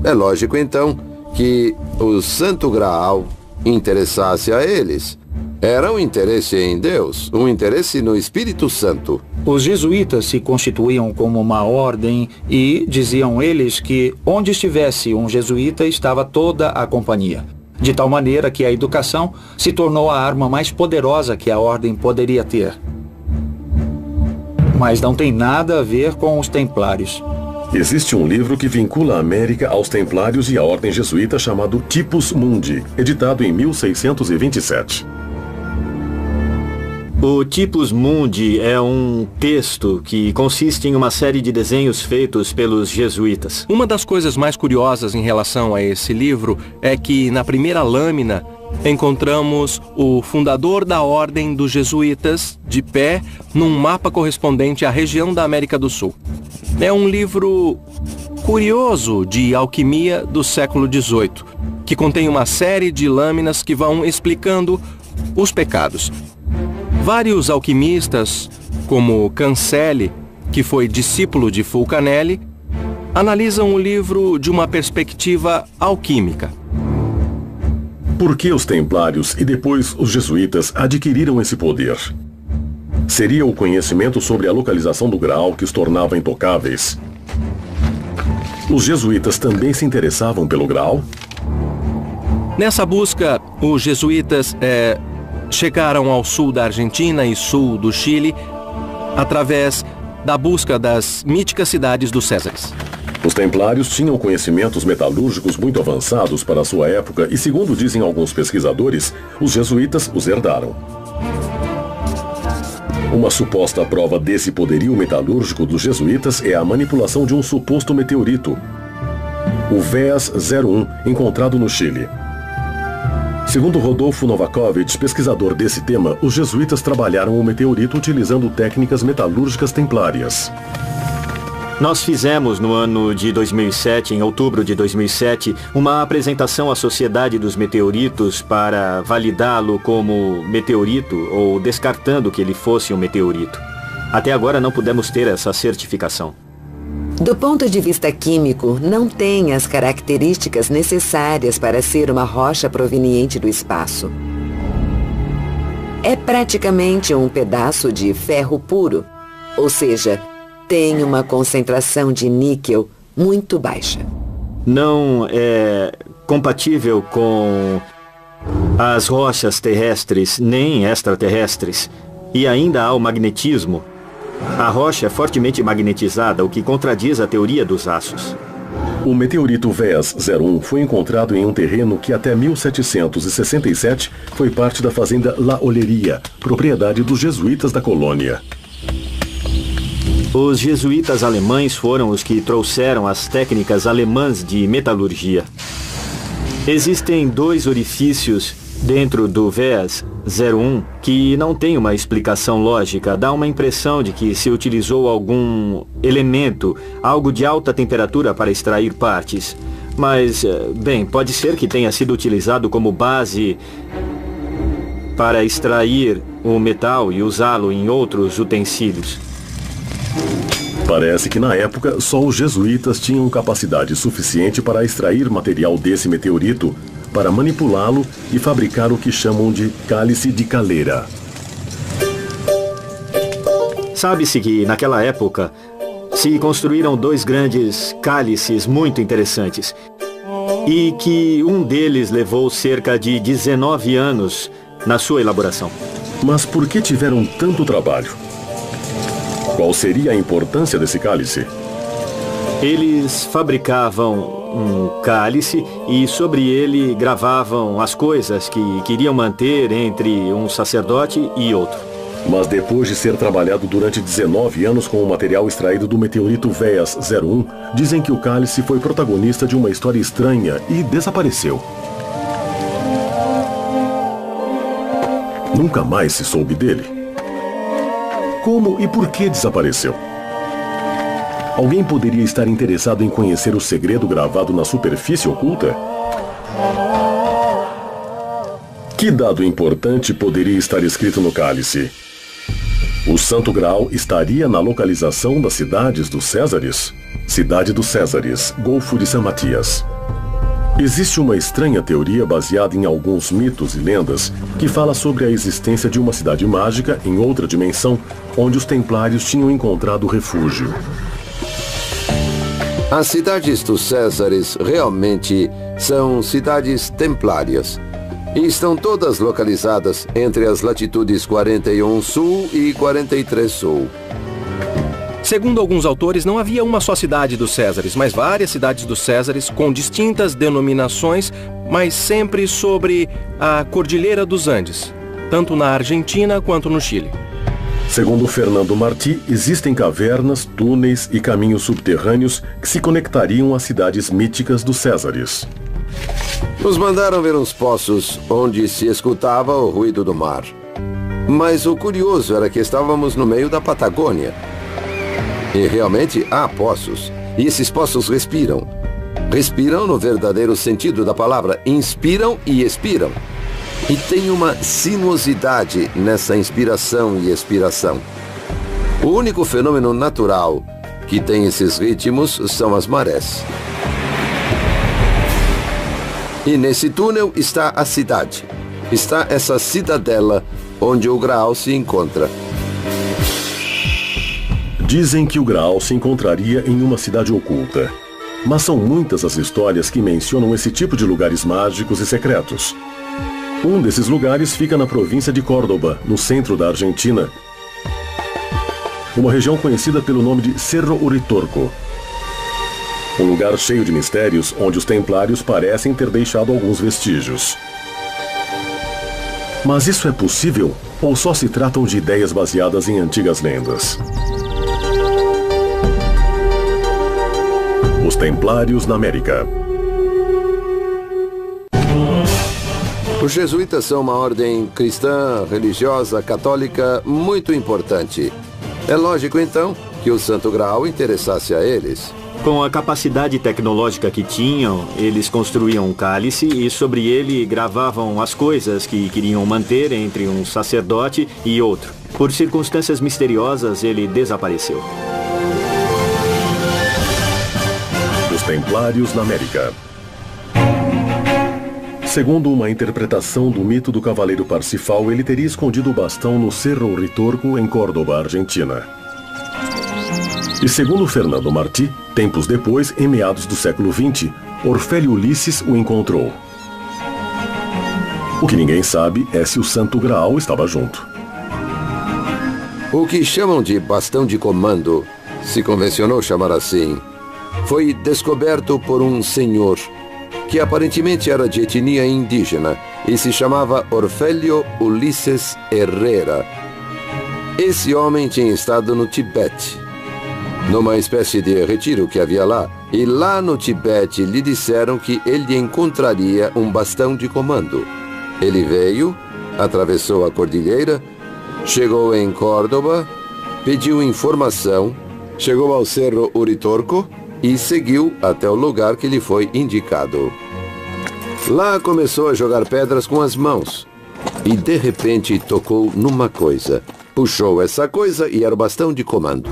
É lógico, então, que o Santo Graal interessasse a eles. Era um interesse em Deus, um interesse no Espírito Santo. Os jesuítas se constituíam como uma ordem e diziam eles que onde estivesse um jesuíta estava toda a companhia. De tal maneira que a educação se tornou a arma mais poderosa que a ordem poderia ter. Mas não tem nada a ver com os templários. Existe um livro que vincula a América aos Templários e à Ordem Jesuíta chamado Typus Mundi, editado em 1627. O Typus Mundi é um texto que consiste em uma série de desenhos feitos pelos jesuítas. Uma das coisas mais curiosas em relação a esse livro é que na primeira lâmina encontramos o fundador da Ordem dos Jesuítas de pé num mapa correspondente à região da América do Sul. É um livro curioso de alquimia do século XVIII, que contém uma série de lâminas que vão explicando os pecados. Vários alquimistas, como Cancelli, que foi discípulo de Fulcanelli, analisam o livro de uma perspectiva alquímica. Por que os Templários e depois os Jesuítas adquiriram esse poder? Seria o conhecimento sobre a localização do Graal que os tornava intocáveis? Os jesuítas também se interessavam pelo Graal? Nessa busca, os jesuítas chegaram ao sul da Argentina e sul do Chile através da busca das míticas cidades dos Césares. Os templários tinham conhecimentos metalúrgicos muito avançados para a sua época e, segundo dizem alguns pesquisadores, os jesuítas os herdaram. Uma suposta prova desse poderio metalúrgico dos jesuítas é a manipulação de um suposto meteorito, o VEAS 01, encontrado no Chile. Segundo Rodolfo Novakovich, pesquisador desse tema, os jesuítas trabalharam o meteorito utilizando técnicas metalúrgicas templárias. Nós fizemos no ano de 2007, em outubro de 2007, uma apresentação à Sociedade dos Meteoritos para validá-lo como meteorito ou descartando que ele fosse um meteorito. Até agora não pudemos ter essa certificação. Do ponto de vista químico, não tem as características necessárias para ser uma rocha proveniente do espaço. É praticamente um pedaço de ferro puro, ou seja, tem uma concentração de níquel muito baixa. Não é compatível com as rochas terrestres nem extraterrestres. E ainda há o magnetismo. A rocha é fortemente magnetizada, o que contradiz a teoria dos aços. O meteorito VEAS 01 foi encontrado em um terreno que até 1767 foi parte da fazenda La Olleria, propriedade dos jesuítas da colônia. Os jesuítas alemães foram os que trouxeram as técnicas alemãs de metalurgia. Existem 2 orifícios dentro do VEAS 01 que não tem uma explicação lógica. Dá uma impressão de que se utilizou algum elemento, algo de alta temperatura para extrair partes. Mas, bem, pode ser que tenha sido utilizado como base para extrair o metal e usá-lo em outros utensílios. Parece que na época só os jesuítas tinham capacidade suficiente para extrair material desse meteorito, para manipulá-lo e fabricar o que chamam de cálice de caleira. Sabe-se que naquela época se construíram 2 grandes cálices muito interessantes e que um deles levou cerca de 19 anos na sua elaboração. Mas por que tiveram tanto trabalho? Qual seria a importância desse cálice? Eles fabricavam um cálice e sobre ele gravavam as coisas que queriam manter entre um sacerdote e outro. Mas depois de ser trabalhado durante 19 anos com o material extraído do meteorito VEAS 01, dizem que o cálice foi protagonista de uma história estranha e desapareceu. Nunca mais se soube dele. Como e por que desapareceu? Alguém poderia estar interessado em conhecer o segredo gravado na superfície oculta? Que dado importante poderia estar escrito no cálice? O Santo Graal estaria na localização das cidades dos Césares? Cidade dos Césares, Golfo de São Matias. Existe uma estranha teoria baseada em alguns mitos e lendas que fala sobre a existência de uma cidade mágica em outra dimensão, onde os templários tinham encontrado refúgio. As cidades dos Césares realmente são cidades templárias e estão todas localizadas entre as latitudes 41 Sul e 43 Sul. Segundo alguns autores, não havia uma só cidade dos Césares, mas várias cidades dos Césares com distintas denominações, mas sempre sobre a Cordilheira dos Andes, tanto na Argentina quanto no Chile. Segundo Fernando Martí, existem cavernas, túneis e caminhos subterrâneos que se conectariam às cidades míticas dos Césares. Nos mandaram ver uns poços onde se escutava o ruído do mar. Mas o curioso era que estávamos no meio da Patagônia. E realmente há poços. E esses poços respiram. Respiram no verdadeiro sentido da palavra. Inspiram e expiram. E tem uma sinuosidade nessa inspiração e expiração. O único fenômeno natural que tem esses ritmos são as marés. E nesse túnel está a cidade. Está essa cidadela onde o Graal se encontra. Dizem que o Graal se encontraria em uma cidade oculta. Mas são muitas as histórias que mencionam esse tipo de lugares mágicos e secretos. Um desses lugares fica na província de Córdoba, no centro da Argentina. uma região conhecida pelo nome de Cerro Uritorco. Um lugar cheio de mistérios onde os templários parecem ter deixado alguns vestígios. Mas isso é possível ou só se tratam de ideias baseadas em antigas lendas? Os Templários na América. Os jesuítas são uma ordem cristã, religiosa, católica muito importante. É lógico, então, que o Santo Graal interessasse a eles. Com a capacidade tecnológica que tinham, eles construíam um cálice e sobre ele gravavam as coisas que queriam manter entre um sacerdote e outro. Por circunstâncias misteriosas, ele desapareceu. Os Templários na América. Segundo uma interpretação do mito do Cavaleiro Parsifal, ele teria escondido o bastão no Cerro Uritorco, em Córdoba, Argentina. E segundo Fernando Martí, tempos depois, em meados do século XX, Orfélio Ulisses o encontrou. O que ninguém sabe é se o Santo Graal estava junto. O que chamam de bastão de comando, se convencionou chamar assim, foi descoberto por um senhor que aparentemente era de etnia indígena e se chamava Orfélio Ulisses Herrera. Esse homem tinha estado no Tibete, numa espécie de retiro que havia lá, e lá no Tibete lhe disseram que ele encontraria um bastão de comando. Ele veio, atravessou a cordilheira, chegou em Córdoba, pediu informação, chegou ao Cerro Uritorco e seguiu até o lugar que lhe foi indicado. Lá começou a jogar pedras com as mãos e de repente tocou numa coisa. Puxou essa coisa e era o bastão de comando.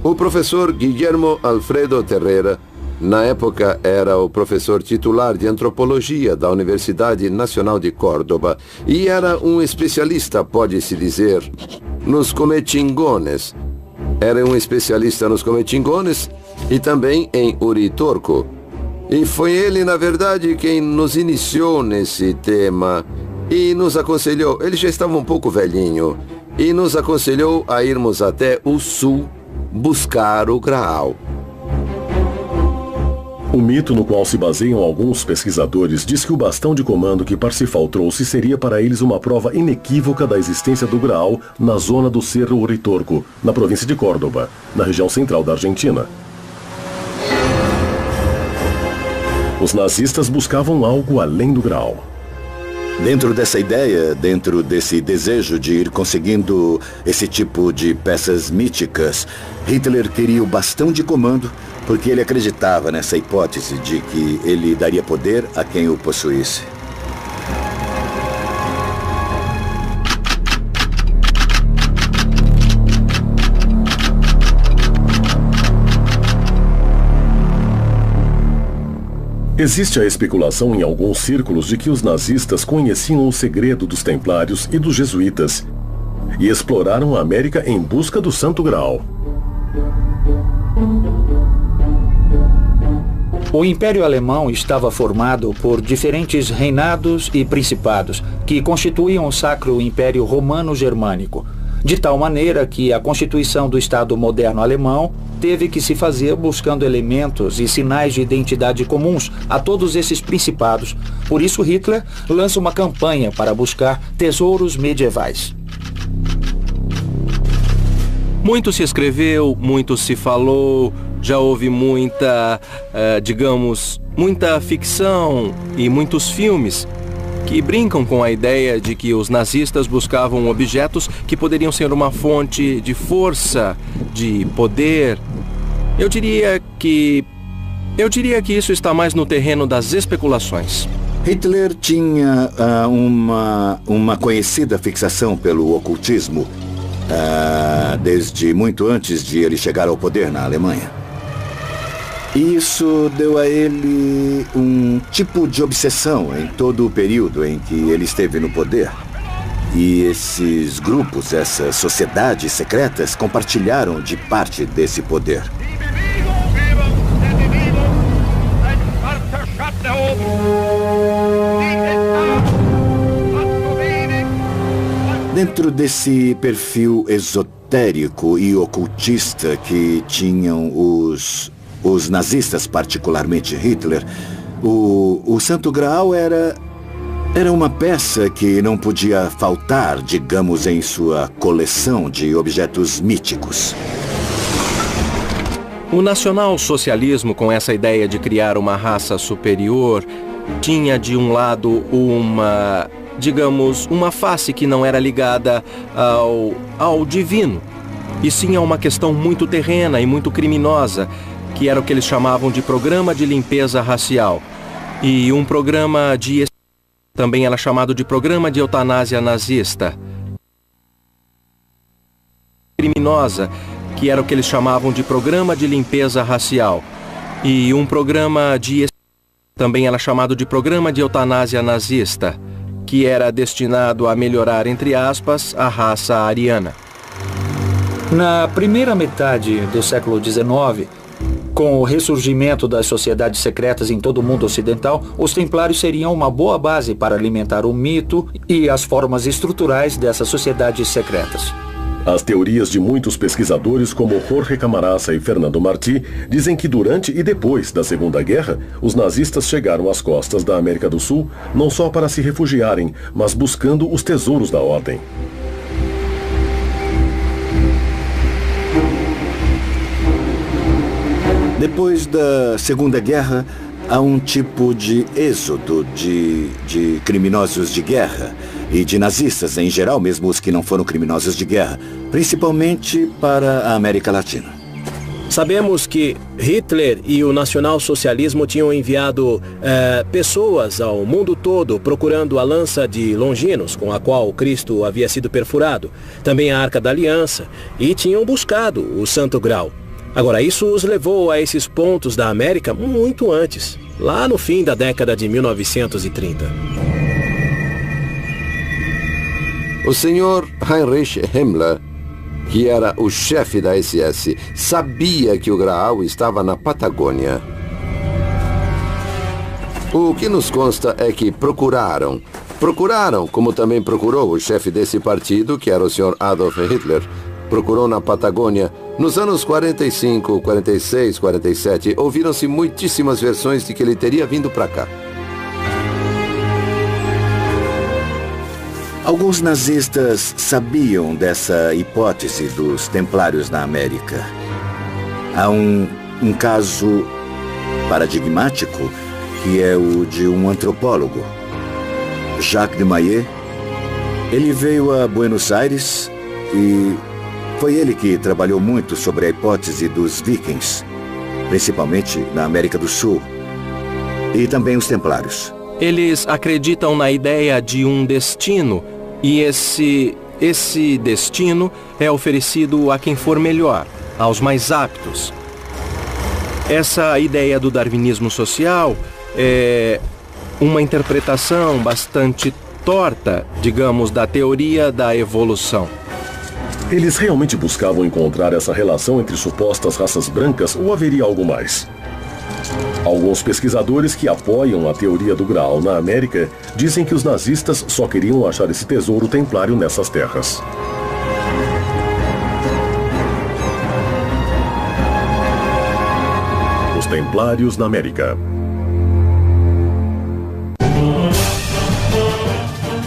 O professor Guillermo Alfredo Terrera, na época era o professor titular de antropologia da Universidade Nacional de Córdoba e era um especialista, pode-se dizer, nos cometingones. Era um especialista nos cometingones e também em Uritorco. E foi ele, na verdade, quem nos iniciou nesse tema e nos aconselhou, ele já estava um pouco velhinho, e nos aconselhou a irmos até o sul buscar o Graal. O mito no qual se baseiam alguns pesquisadores diz que o bastão de comando que Parsifal trouxe seria para eles uma prova inequívoca da existência do Graal na zona do Cerro Uritorco, na província de Córdoba, na região central da Argentina. Os nazistas buscavam algo além do Graal. Dentro dessa ideia, dentro desse desejo de ir conseguindo esse tipo de peças míticas, Hitler queria o bastão de comando porque ele acreditava nessa hipótese de que ele daria poder a quem o possuísse. Existe a especulação em alguns círculos de que os nazistas conheciam o segredo dos templários e dos jesuítas e exploraram a América em busca do Santo Graal. O Império Alemão estava formado por diferentes reinados e principados que constituíam o Sacro Império Romano-Germânico, de tal maneira que a constituição do Estado moderno alemão teve que se fazer buscando elementos e sinais de identidade comuns a todos esses principados. Por isso Hitler lança uma campanha para buscar tesouros medievais. Muito se escreveu, muito se falou, já houve muita, muita ficção e muitos filmes que brincam com a ideia de que os nazistas buscavam objetos que poderiam ser uma fonte de força, de poder. Eu diria que isso está mais no terreno das especulações. Hitler tinha uma conhecida fixação pelo ocultismo desde muito antes de ele chegar ao poder na Alemanha. Isso deu a ele um tipo de obsessão em todo o período em que ele esteve no poder. E esses grupos, essas sociedades secretas, compartilharam de parte desse poder. Dentro desse perfil esotérico e ocultista que tinham os nazistas, particularmente Hitler, o Santo Graal era uma peça que não podia faltar, digamos, em sua coleção de objetos míticos. O nacional-socialismo, com essa ideia de criar uma raça superior, tinha de um lado uma face que não era ligada ao divino, e sim a uma questão muito terrena e muito criminosa, que era o que eles chamavam de programa de limpeza racial. E um programa de... também era chamado de programa de eutanásia nazista. Criminosa, que era o que eles chamavam de programa de limpeza racial. E um programa de... também era chamado de programa de eutanásia nazista, que era destinado a melhorar, entre aspas, a raça ariana. Na primeira metade do século XIX, com o ressurgimento das sociedades secretas em todo o mundo ocidental, os templários seriam uma boa base para alimentar o mito e as formas estruturais dessas sociedades secretas. As teorias de muitos pesquisadores, como Jorge Camarasa e Fernando Martí, dizem que durante e depois da Segunda Guerra, os nazistas chegaram às costas da América do Sul não só para se refugiarem, mas buscando os tesouros da ordem. Depois da Segunda Guerra, há um tipo de êxodo de criminosos de guerra e de nazistas em geral, mesmo os que não foram criminosos de guerra, principalmente para a América Latina. Sabemos que Hitler e o nacionalsocialismo tinham enviado pessoas ao mundo todo procurando a lança de Longinos, com a qual Cristo havia sido perfurado, também a Arca da Aliança, e tinham buscado o Santo Graal. Agora, isso os levou a esses pontos da América muito antes, lá no fim da década de 1930. O senhor Heinrich Himmler, que era o chefe da SS, sabia que o Graal estava na Patagônia. O que nos consta é que procuraram, como também procurou o chefe desse partido, que era o senhor Adolf Hitler, procurou na Patagônia. Nos anos 45, 46, 47, ouviram-se muitíssimas versões de que ele teria vindo para cá. Alguns nazistas sabiam dessa hipótese dos templários na América. Há um caso paradigmático, que é o de um antropólogo, Jacques de Maillet. Ele veio a Buenos Aires e foi ele que trabalhou muito sobre a hipótese dos vikings, principalmente na América do Sul, e também os templários. Eles acreditam na ideia de um destino, e esse destino é oferecido a quem for melhor, aos mais aptos. Essa ideia do darwinismo social é uma interpretação bastante torta, digamos, da teoria da evolução. Eles realmente buscavam encontrar essa relação entre supostas raças brancas ou haveria algo mais? Alguns pesquisadores que apoiam a teoria do Graal na América dizem que os nazistas só queriam achar esse tesouro templário nessas terras. Os Templários na América.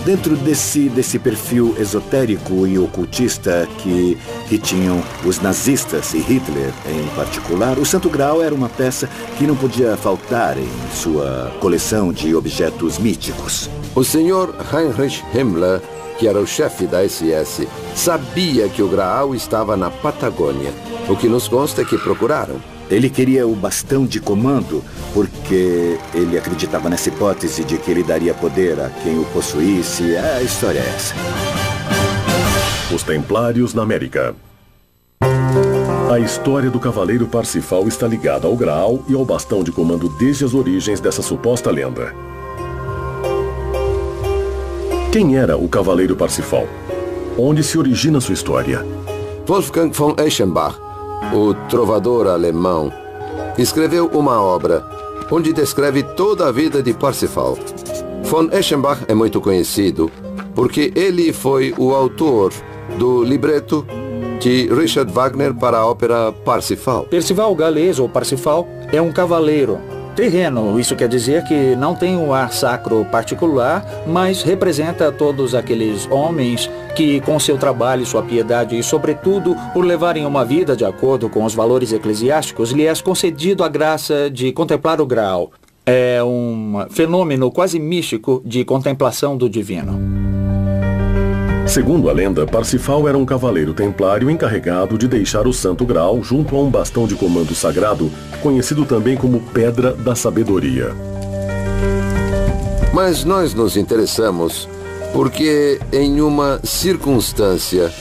Dentro desse perfil esotérico e ocultista que tinham os nazistas e Hitler em particular, o Santo Graal era uma peça que não podia faltar em sua coleção de objetos míticos. O senhor Heinrich Himmler, que era o chefe da SS, sabia que o Graal estava na Patagônia. O que nos consta é que procuraram. Ele queria o bastão de comando porque ele acreditava nessa hipótese de que ele daria poder a quem o possuísse. A história é essa. Os Templários na América. A história do Cavaleiro Parsifal está ligada ao Graal e ao bastão de comando desde as origens dessa suposta lenda. Quem era o Cavaleiro Parsifal? Onde se origina sua história? Wolfgang von Eschenbach, o trovador alemão, escreveu uma obra onde descreve toda a vida de Parsifal. Von Eschenbach é muito conhecido porque ele foi o autor do libreto de Richard Wagner para a ópera Parsifal. Percival galês, ou Parsifal, é um cavaleiro terreno. Isso quer dizer que não tem um ar sacro particular, mas representa todos aqueles homens que, com seu trabalho, sua piedade e, sobretudo, por levarem uma vida de acordo com os valores eclesiásticos, lhe é concedido a graça de contemplar o Graal. É um fenômeno quase místico de contemplação do divino. Segundo a lenda, Parsifal era um cavaleiro templário encarregado de deixar o Santo Graal junto a um bastão de comando sagrado, conhecido também como Pedra da Sabedoria. Mas nós nos interessamos porque, em uma circunstância,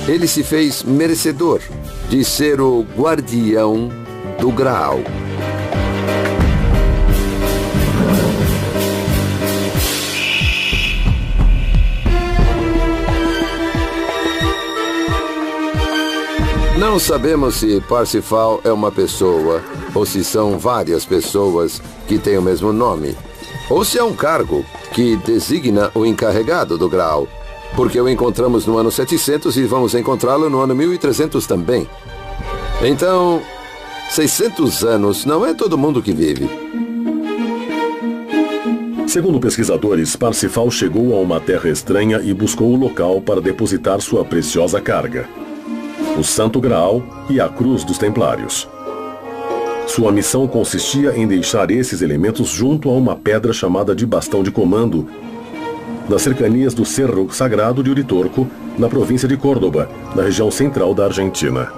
ele se fez merecedor de ser o guardião do Graal. Não sabemos se Parsifal é uma pessoa, ou se são várias pessoas que têm o mesmo nome, ou se é um cargo que designa o encarregado do Graal, porque o encontramos no ano 700 e vamos encontrá-lo no ano 1300 também. Então, 600 anos não é todo mundo que vive. Segundo pesquisadores, Parsifal chegou a uma terra estranha e buscou o local para depositar sua preciosa carga: o Santo Graal e a Cruz dos Templários. Sua missão consistia em deixar esses elementos junto a uma pedra chamada de Bastão de Comando, nas cercanias do Cerro Sagrado de Uritorco, na província de Córdoba, na região central da Argentina.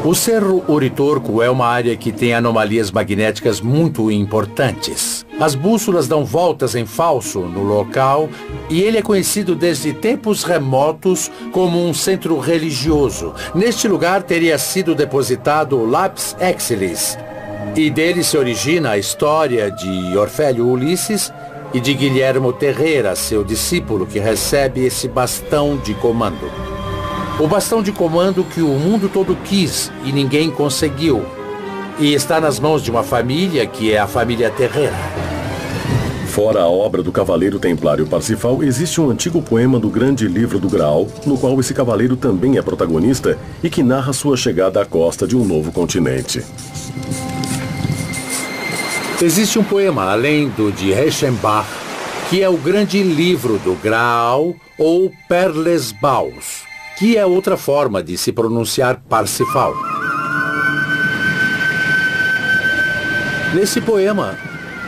O Cerro Uritorco é uma área que tem anomalias magnéticas muito importantes. As bússolas dão voltas em falso no local e ele é conhecido desde tempos remotos como um centro religioso. Neste lugar teria sido depositado o Lapis Exilis, e dele se origina a história de Orfélio Ulisses e de Guilhermo Terreira, seu discípulo, que recebe esse bastão de comando. O bastão de comando que o mundo todo quis e ninguém conseguiu. E está nas mãos de uma família que é a família Terreira. Fora a obra do cavaleiro templário Parsifal, existe um antigo poema do Grande Livro do Graal, no qual esse cavaleiro também é protagonista e que narra sua chegada à costa de um novo continente. Existe um poema, além do de Reichenbach, que é o Grande Livro do Graal, ou Perlesbaus, que é outra forma de se pronunciar Parsifal. Nesse poema,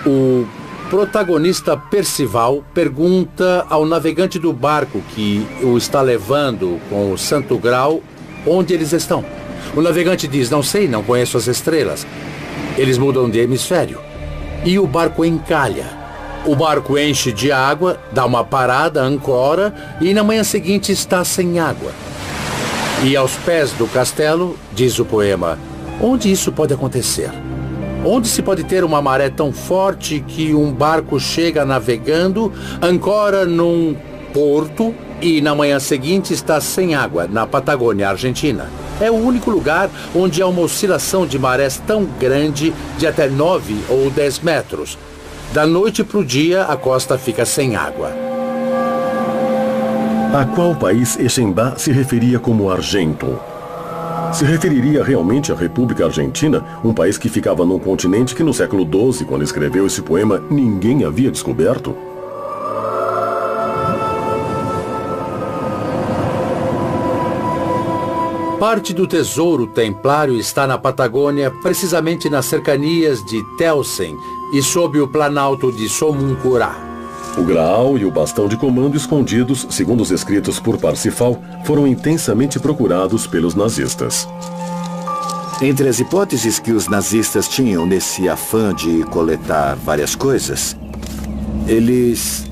o protagonista Percival pergunta ao navegante do barco que o está levando com o Santo Graal onde eles estão. O navegante diz: não sei, não conheço as estrelas. Eles mudam de hemisfério. E o barco encalha. O barco enche de água, dá uma parada, ancora, e na manhã seguinte está sem água. E aos pés do castelo, diz o poema, onde isso pode acontecer? Onde se pode ter uma maré tão forte que um barco chega navegando, ancora num porto e na manhã seguinte está sem água, na Patagônia, Argentina? É o único lugar onde há uma oscilação de marés tão grande, de até 9 ou 10 metros. Da noite para o dia, a costa fica sem água. A qual país Eixembá se referia como Argento? Se referiria realmente à República Argentina, um país que ficava num continente que no século XII, quando escreveu esse poema, ninguém havia descoberto? Parte do tesouro templário está na Patagônia, precisamente nas cercanias de Telsen e sob o planalto de Somuncurá. O Graal e o bastão de comando escondidos, segundo os escritos por Parsifal, foram intensamente procurados pelos nazistas. Entre as hipóteses que os nazistas tinham nesse afã de coletar várias coisas, eles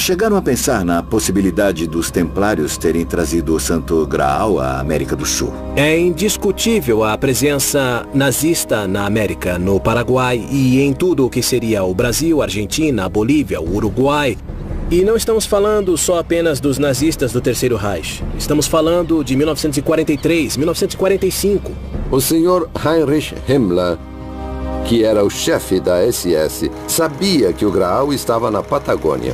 chegaram a pensar na possibilidade dos templários terem trazido o Santo Graal à América do Sul. É indiscutível a presença nazista na América, no Paraguai e em tudo o que seria o Brasil, a Argentina, a Bolívia, o Uruguai. E não estamos falando só apenas dos nazistas do Terceiro Reich. Estamos falando de 1943, 1945. O senhor Heinrich Himmler que era o chefe da SS, sabia que o Graal estava na Patagônia.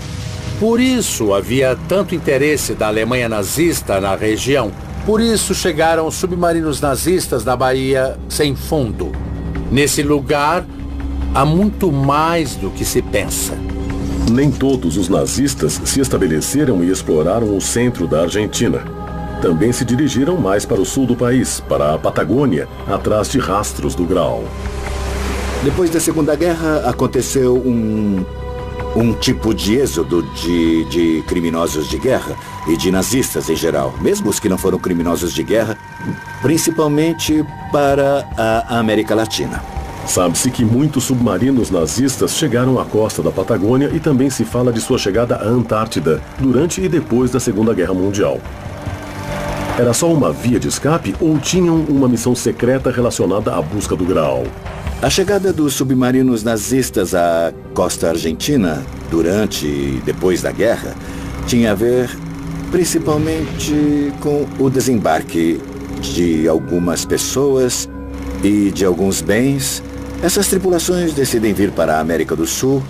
Por isso havia tanto interesse da Alemanha nazista na região. Por isso chegaram submarinos nazistas na Baía Sem Fundo. Nesse lugar, há muito mais do que se pensa. Nem todos os nazistas se estabeleceram e exploraram o centro da Argentina. Também se dirigiram mais para o sul do país, para a Patagônia, atrás de rastros do Graal. Depois da Segunda Guerra, aconteceu um tipo de êxodo de criminosos de guerra e de nazistas em geral, mesmo os que não foram criminosos de guerra, principalmente para a América Latina. Sabe-se que muitos submarinos nazistas chegaram à costa da Patagônia e também se fala de sua chegada à Antártida durante e depois da Segunda Guerra Mundial. Era só uma via de escape ou tinham uma missão secreta relacionada à busca do Graal? A chegada dos submarinos nazistas à costa argentina durante e depois da guerra tinha a ver principalmente com o desembarque de algumas pessoas e de alguns bens. Essas tripulações decidem vir para a América do Sul,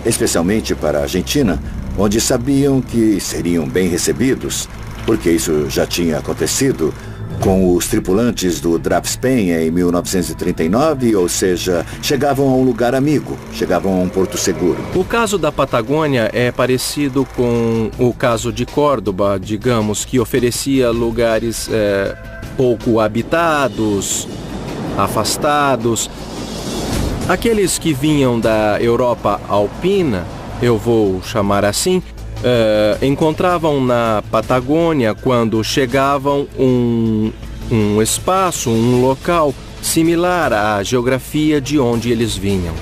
especialmente para a Argentina, onde sabiam que seriam bem recebidos, porque isso já tinha acontecido com os tripulantes do Drapspen em 1939, ou seja, chegavam a um lugar amigo, chegavam a um porto seguro. O caso da Patagônia é parecido com o caso de Córdoba, digamos, que oferecia lugares pouco habitados, afastados. Aqueles que vinham da Europa alpina, eu vou chamar assim, encontravam na Patagônia, quando chegavam, um espaço, um local similar à geografia de onde eles vinham.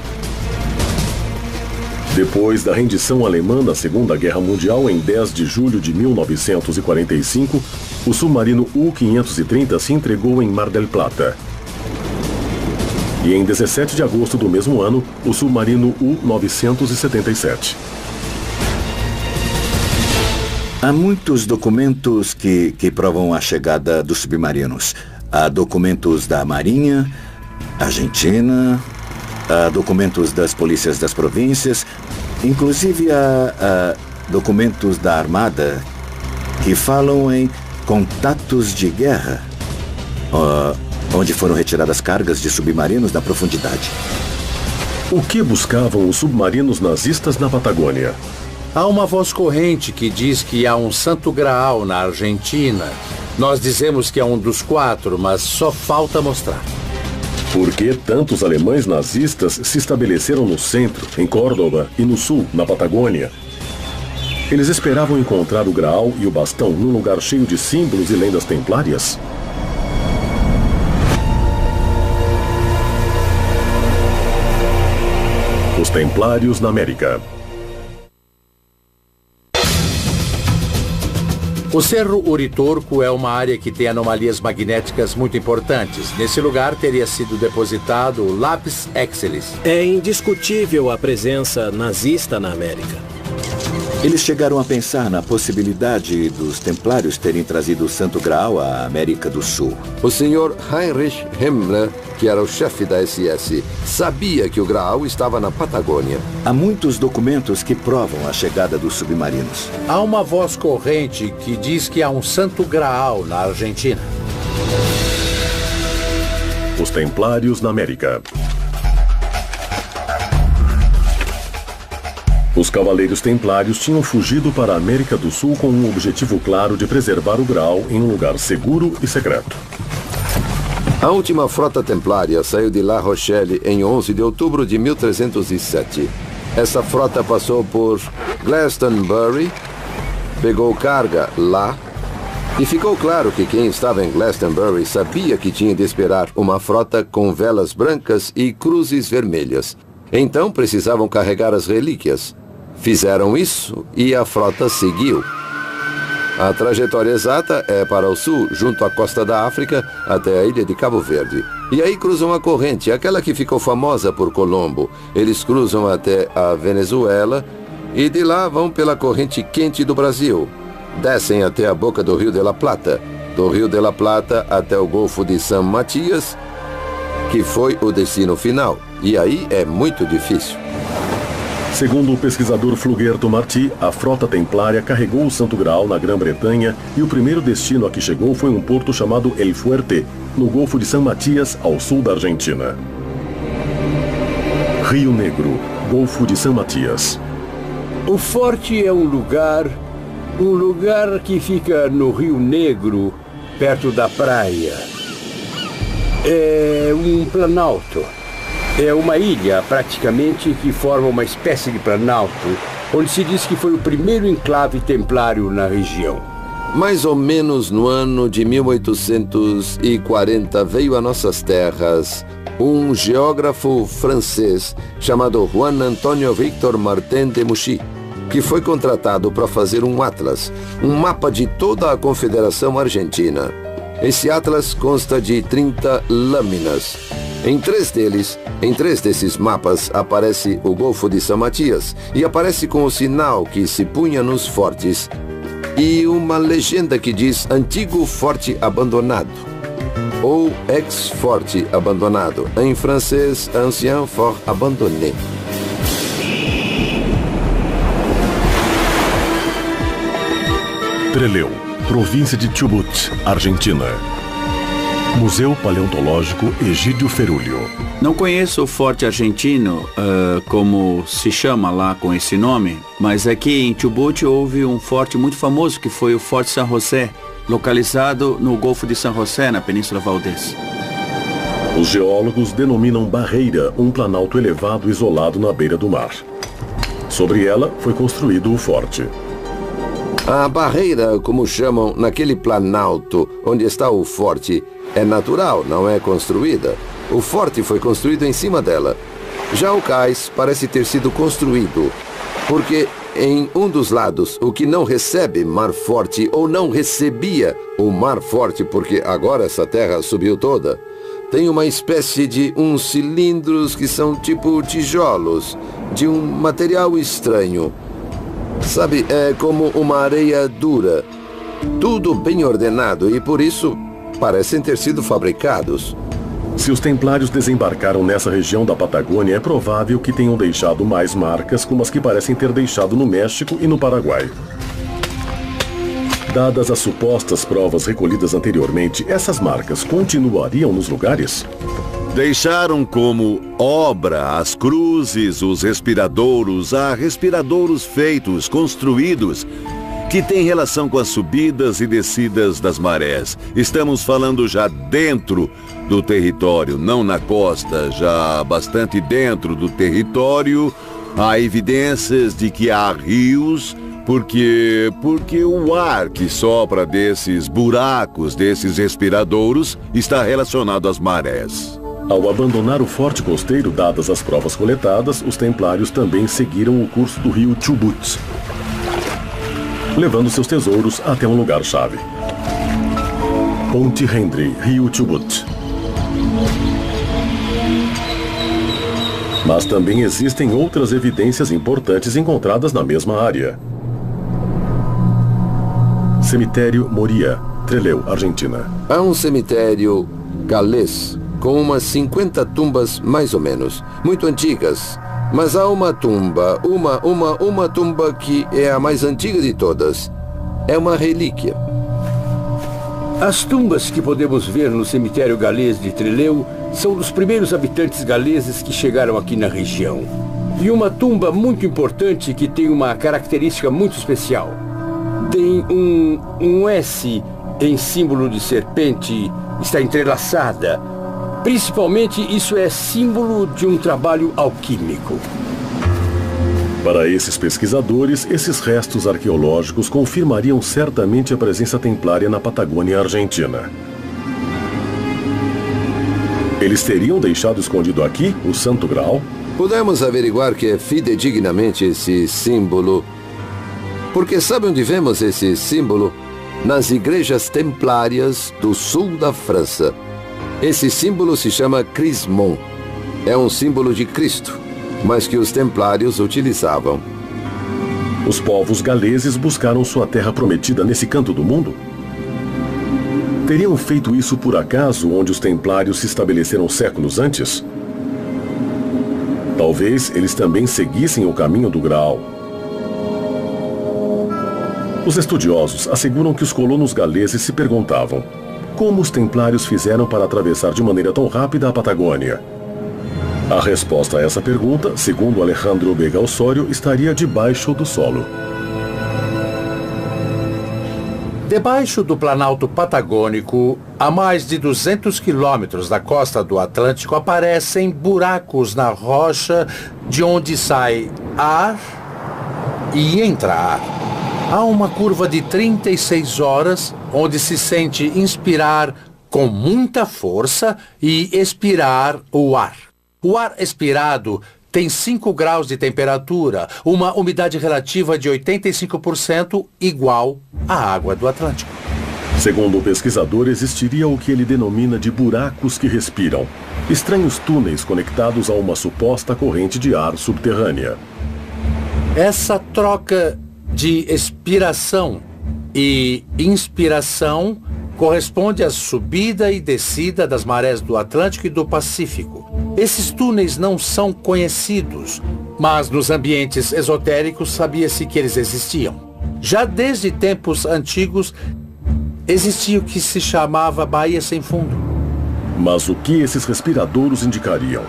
Depois da rendição alemã na Segunda Guerra Mundial, em 10 de julho de 1945, o submarino U-530 se entregou em Mar del Plata. E em 17 de agosto do mesmo ano, o submarino U-977. Há muitos documentos que provam a chegada dos submarinos. Há documentos da Marinha Argentina, há documentos das polícias das províncias, inclusive há documentos da Armada que falam em contatos de guerra, onde foram retiradas cargas de submarinos da profundidade. O que buscavam os submarinos nazistas na Patagônia? Há uma voz corrente que diz que há um Santo Graal na Argentina. Nós dizemos que é um dos 4, mas só falta mostrar. Por que tantos alemães nazistas se estabeleceram no centro, em Córdoba, e no sul, na Patagônia? Eles esperavam encontrar o Graal e o bastão num lugar cheio de símbolos e lendas templárias? Os Templários na América. O Cerro Uritorco é uma área que tem anomalias magnéticas muito importantes. Nesse lugar teria sido depositado o Lapis Exilis. É indiscutível a presença nazista na América. Eles chegaram a pensar na possibilidade dos templários terem trazido o Santo Graal à América do Sul. O senhor Heinrich Himmler, que era o chefe da SS, sabia que o Graal estava na Patagônia. Há muitos documentos que provam a chegada dos submarinos. Há uma voz corrente que diz que há um Santo Graal na Argentina. Os Templários na América. Os Cavaleiros Templários tinham fugido para a América do Sul com um objetivo claro de preservar o Graal em um lugar seguro e secreto. A última frota templária saiu de La Rochelle em 11 de outubro de 1307. Essa frota passou por Glastonbury, pegou carga lá, e ficou claro que quem estava em Glastonbury sabia que tinha de esperar uma frota com velas brancas e cruzes vermelhas. Então precisavam carregar as relíquias. Fizeram isso e a frota seguiu. A trajetória exata é para o sul, junto à costa da África, até a ilha de Cabo Verde. E aí cruzam a corrente, aquela que ficou famosa por Colombo. Eles cruzam até a Venezuela e de lá vão pela corrente quente do Brasil. Descem até a boca do Rio de la Plata. Do Rio de la Plata até o Golfo de San Matias, que foi o destino final. E aí é muito difícil. Segundo o pesquisador Flugerto Martí, a frota templária carregou o Santo Graal na Grã-Bretanha e o primeiro destino a que chegou foi um porto chamado El Fuerte, no Golfo de San Matías, ao sul da Argentina. Rio Negro, Golfo de San Matías. O forte é um lugar que fica no Rio Negro, perto da praia. É um planalto. É uma ilha, praticamente, que forma uma espécie de planalto, onde se diz que foi o primeiro enclave templário na região. Mais ou menos no ano de 1840 veio a nossas terras um geógrafo francês chamado Juan Antonio Victor Martin de Mouchy, que foi contratado para fazer um atlas, um mapa de toda a Confederação Argentina. Esse atlas consta de 30 lâminas. Em três desses mapas, aparece o Golfo de San Matías e aparece com o sinal que se punha nos fortes e uma legenda que diz Antigo Forte Abandonado ou Ex-Forte Abandonado, em francês Ancien Fort Abandonné. Trelew, província de Chubut, Argentina. Museu Paleontológico Egídio Ferúlio. Não conheço o Forte Argentino, como se chama lá com esse nome, mas aqui em Chubut houve um forte muito famoso que foi o Forte San José, localizado no Golfo de San José, na Península Valdez. Os geólogos denominam barreira um planalto elevado isolado na beira do mar. Sobre ela foi construído o forte. A barreira, como chamam naquele planalto onde está o forte, é natural, não é construída. O forte foi construído em cima dela. Já o cais parece ter sido construído, porque em um dos lados, o que não recebe mar forte ou não recebia o mar forte, porque agora essa terra subiu toda, tem uma espécie de uns cilindros que são tipo tijolos, de um material estranho. Sabe, é como uma areia dura. Tudo bem ordenado e, por isso, parecem ter sido fabricados. Se os templários desembarcaram nessa região da Patagônia, é provável que tenham deixado mais marcas como as que parecem ter deixado no México e no Paraguai. Dadas as supostas provas recolhidas anteriormente, essas marcas continuariam nos lugares? Deixaram como obra as cruzes, os respiradouros, há respiradouros feitos, construídos, que têm relação com as subidas e descidas das marés. Estamos falando já dentro do território, não na costa, já bastante dentro do território. Há evidências de que há rios, porque o ar que sopra desses buracos, desses respiradouros, está relacionado às marés. Ao abandonar o forte costeiro, dadas as provas coletadas, os templários também seguiram o curso do rio Chubut, levando seus tesouros até um lugar-chave. Ponte Henry, rio Chubut. Mas também existem outras evidências importantes encontradas na mesma área. Cemitério Moria, Trelew, Argentina. Há um cemitério galês com umas 50 tumbas mais ou menos, muito antigas. Mas há uma tumba, uma tumba que é a mais antiga de todas. É uma relíquia. As tumbas que podemos ver no cemitério galês de Trelew são dos primeiros habitantes galeses que chegaram aqui na região. E uma tumba muito importante que tem uma característica muito especial. Tem um S em símbolo de serpente, está entrelaçada. Principalmente, isso é símbolo de um trabalho alquímico. Para esses pesquisadores, esses restos arqueológicos confirmariam certamente a presença templária na Patagônia Argentina. Eles teriam deixado escondido aqui o Santo Graal? Podemos averiguar que é fidedignamente esse símbolo. Porque sabe onde vemos esse símbolo? Nas igrejas templárias do sul da França. Esse símbolo se chama crismon. É um símbolo de Cristo, mas que os templários utilizavam. Os povos galeses buscaram sua terra prometida nesse canto do mundo? Teriam feito isso por acaso onde os templários se estabeleceram séculos antes? Talvez eles também seguissem o caminho do Graal. Os estudiosos asseguram que os colonos galeses se perguntavam como os templários fizeram para atravessar de maneira tão rápida a Patagônia. A resposta a essa pergunta, segundo Alejandro Vega Osório, estaria debaixo do solo. Debaixo do Planalto Patagônico, a mais de 200 quilômetros da costa do Atlântico, aparecem buracos na rocha de onde sai ar e entra ar. Há uma curva de 36 horas, onde se sente inspirar com muita força e expirar o ar. O ar expirado tem 5 graus de temperatura, uma umidade relativa de 85%, igual à água do Atlântico. Segundo o pesquisador, existiria o que ele denomina de buracos que respiram, estranhos túneis conectados a uma suposta corrente de ar subterrânea. Essa troca de expiração e inspiração corresponde à subida e descida das marés do Atlântico e do Pacífico. Esses túneis não são conhecidos, mas nos ambientes esotéricos sabia-se que eles existiam. Já desde tempos antigos, existia o que se chamava Baía Sem Fundo. Mas o que esses respiradouros indicariam?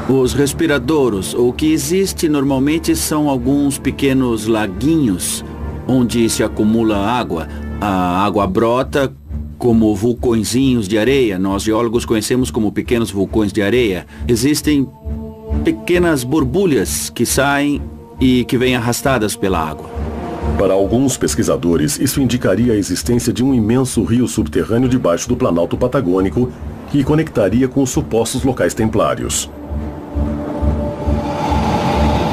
Os respiradouros, o que existe normalmente são alguns pequenos laguinhos onde se acumula água. A água brota como vulcõezinhos de areia. Nós geólogos conhecemos como pequenos vulcões de areia. Existem pequenas borbulhas que saem e que vêm arrastadas pela água. Para alguns pesquisadores, isso indicaria a existência de um imenso rio subterrâneo debaixo do Planalto Patagônico que conectaria com os supostos locais templários.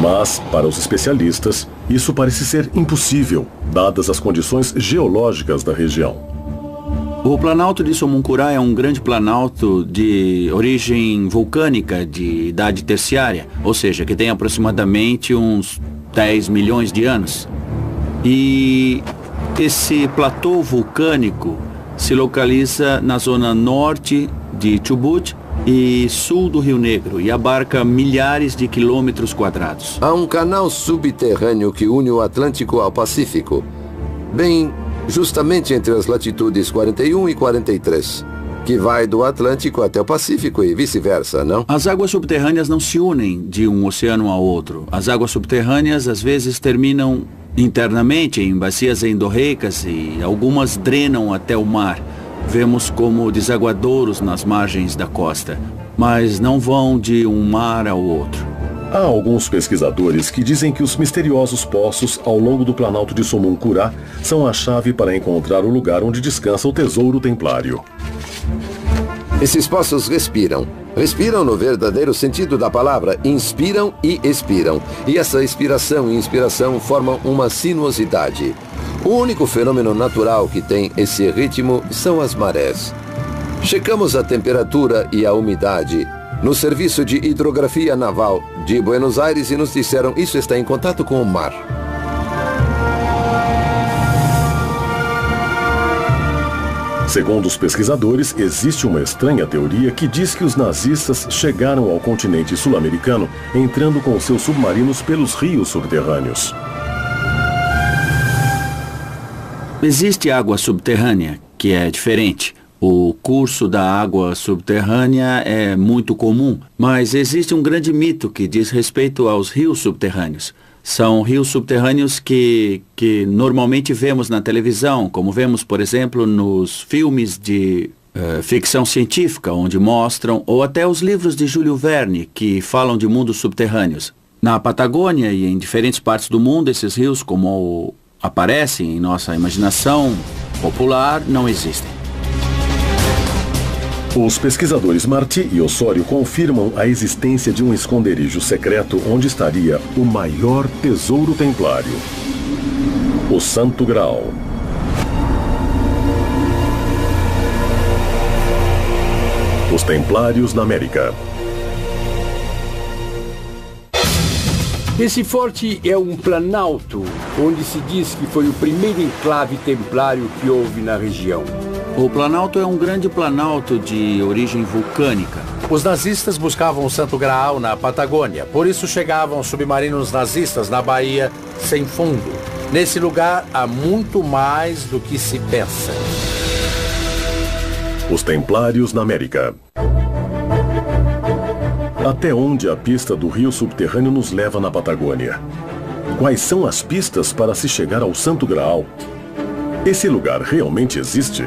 Mas, para os especialistas, isso parece ser impossível, dadas as condições geológicas da região. O Planalto de Somuncurá é um grande planalto de origem vulcânica de idade terciária, ou seja, que tem aproximadamente uns 10 milhões de anos. E esse platô vulcânico se localiza na zona norte de Chubut e sul do Rio Negro e abarca milhares de quilômetros quadrados. Há um canal subterrâneo que une o Atlântico ao Pacífico, bem justamente entre as latitudes 41 e 43, que vai do Atlântico até o Pacífico e vice-versa, não? As águas subterrâneas não se unem de um oceano ao outro. As águas subterrâneas às vezes terminam internamente em bacias endorreicas e algumas drenam até o mar. Vemos como desaguadouros nas margens da costa, mas não vão de um mar ao outro. Há alguns pesquisadores que dizem que os misteriosos poços ao longo do Planalto de Somuncurá são a chave para encontrar o lugar onde descansa o tesouro templário. Esses poços respiram. Respiram no verdadeiro sentido da palavra, inspiram e expiram. E essa expiração e inspiração formam uma sinuosidade. O único fenômeno natural que tem esse ritmo são as marés. Checamos a temperatura e a umidade no Serviço de Hidrografia Naval de Buenos Aires e nos disseram isso está em contato com o mar. Segundo os pesquisadores, existe uma estranha teoria que diz que os nazistas chegaram ao continente sul-americano entrando com seus submarinos pelos rios subterrâneos. Existe água subterrânea, que é diferente. O curso da água subterrânea é muito comum, mas existe um grande mito que diz respeito aos rios subterrâneos. São rios subterrâneos que normalmente vemos na televisão, como vemos, por exemplo, nos filmes de ficção científica, onde mostram, ou até os livros de Júlio Verne, que falam de mundos subterrâneos. Na Patagônia e em diferentes partes do mundo, esses rios, como aparecem em nossa imaginação popular, não existem. Os pesquisadores Martí e Osório confirmam a existência de um esconderijo secreto onde estaria o maior tesouro templário, o Santo Graal. Os Templários na América. Esse forte é um planalto, onde se diz que foi o primeiro enclave templário que houve na região. O Planalto é um grande planalto de origem vulcânica. Os nazistas buscavam o Santo Graal na Patagônia, por isso chegavam submarinos nazistas na Baía Sem Fundo. Nesse lugar há muito mais do que se pensa. Os Templários na América. Até onde a pista do rio subterrâneo nos leva na Patagônia? Quais são as pistas para se chegar ao Santo Graal? Esse lugar realmente existe?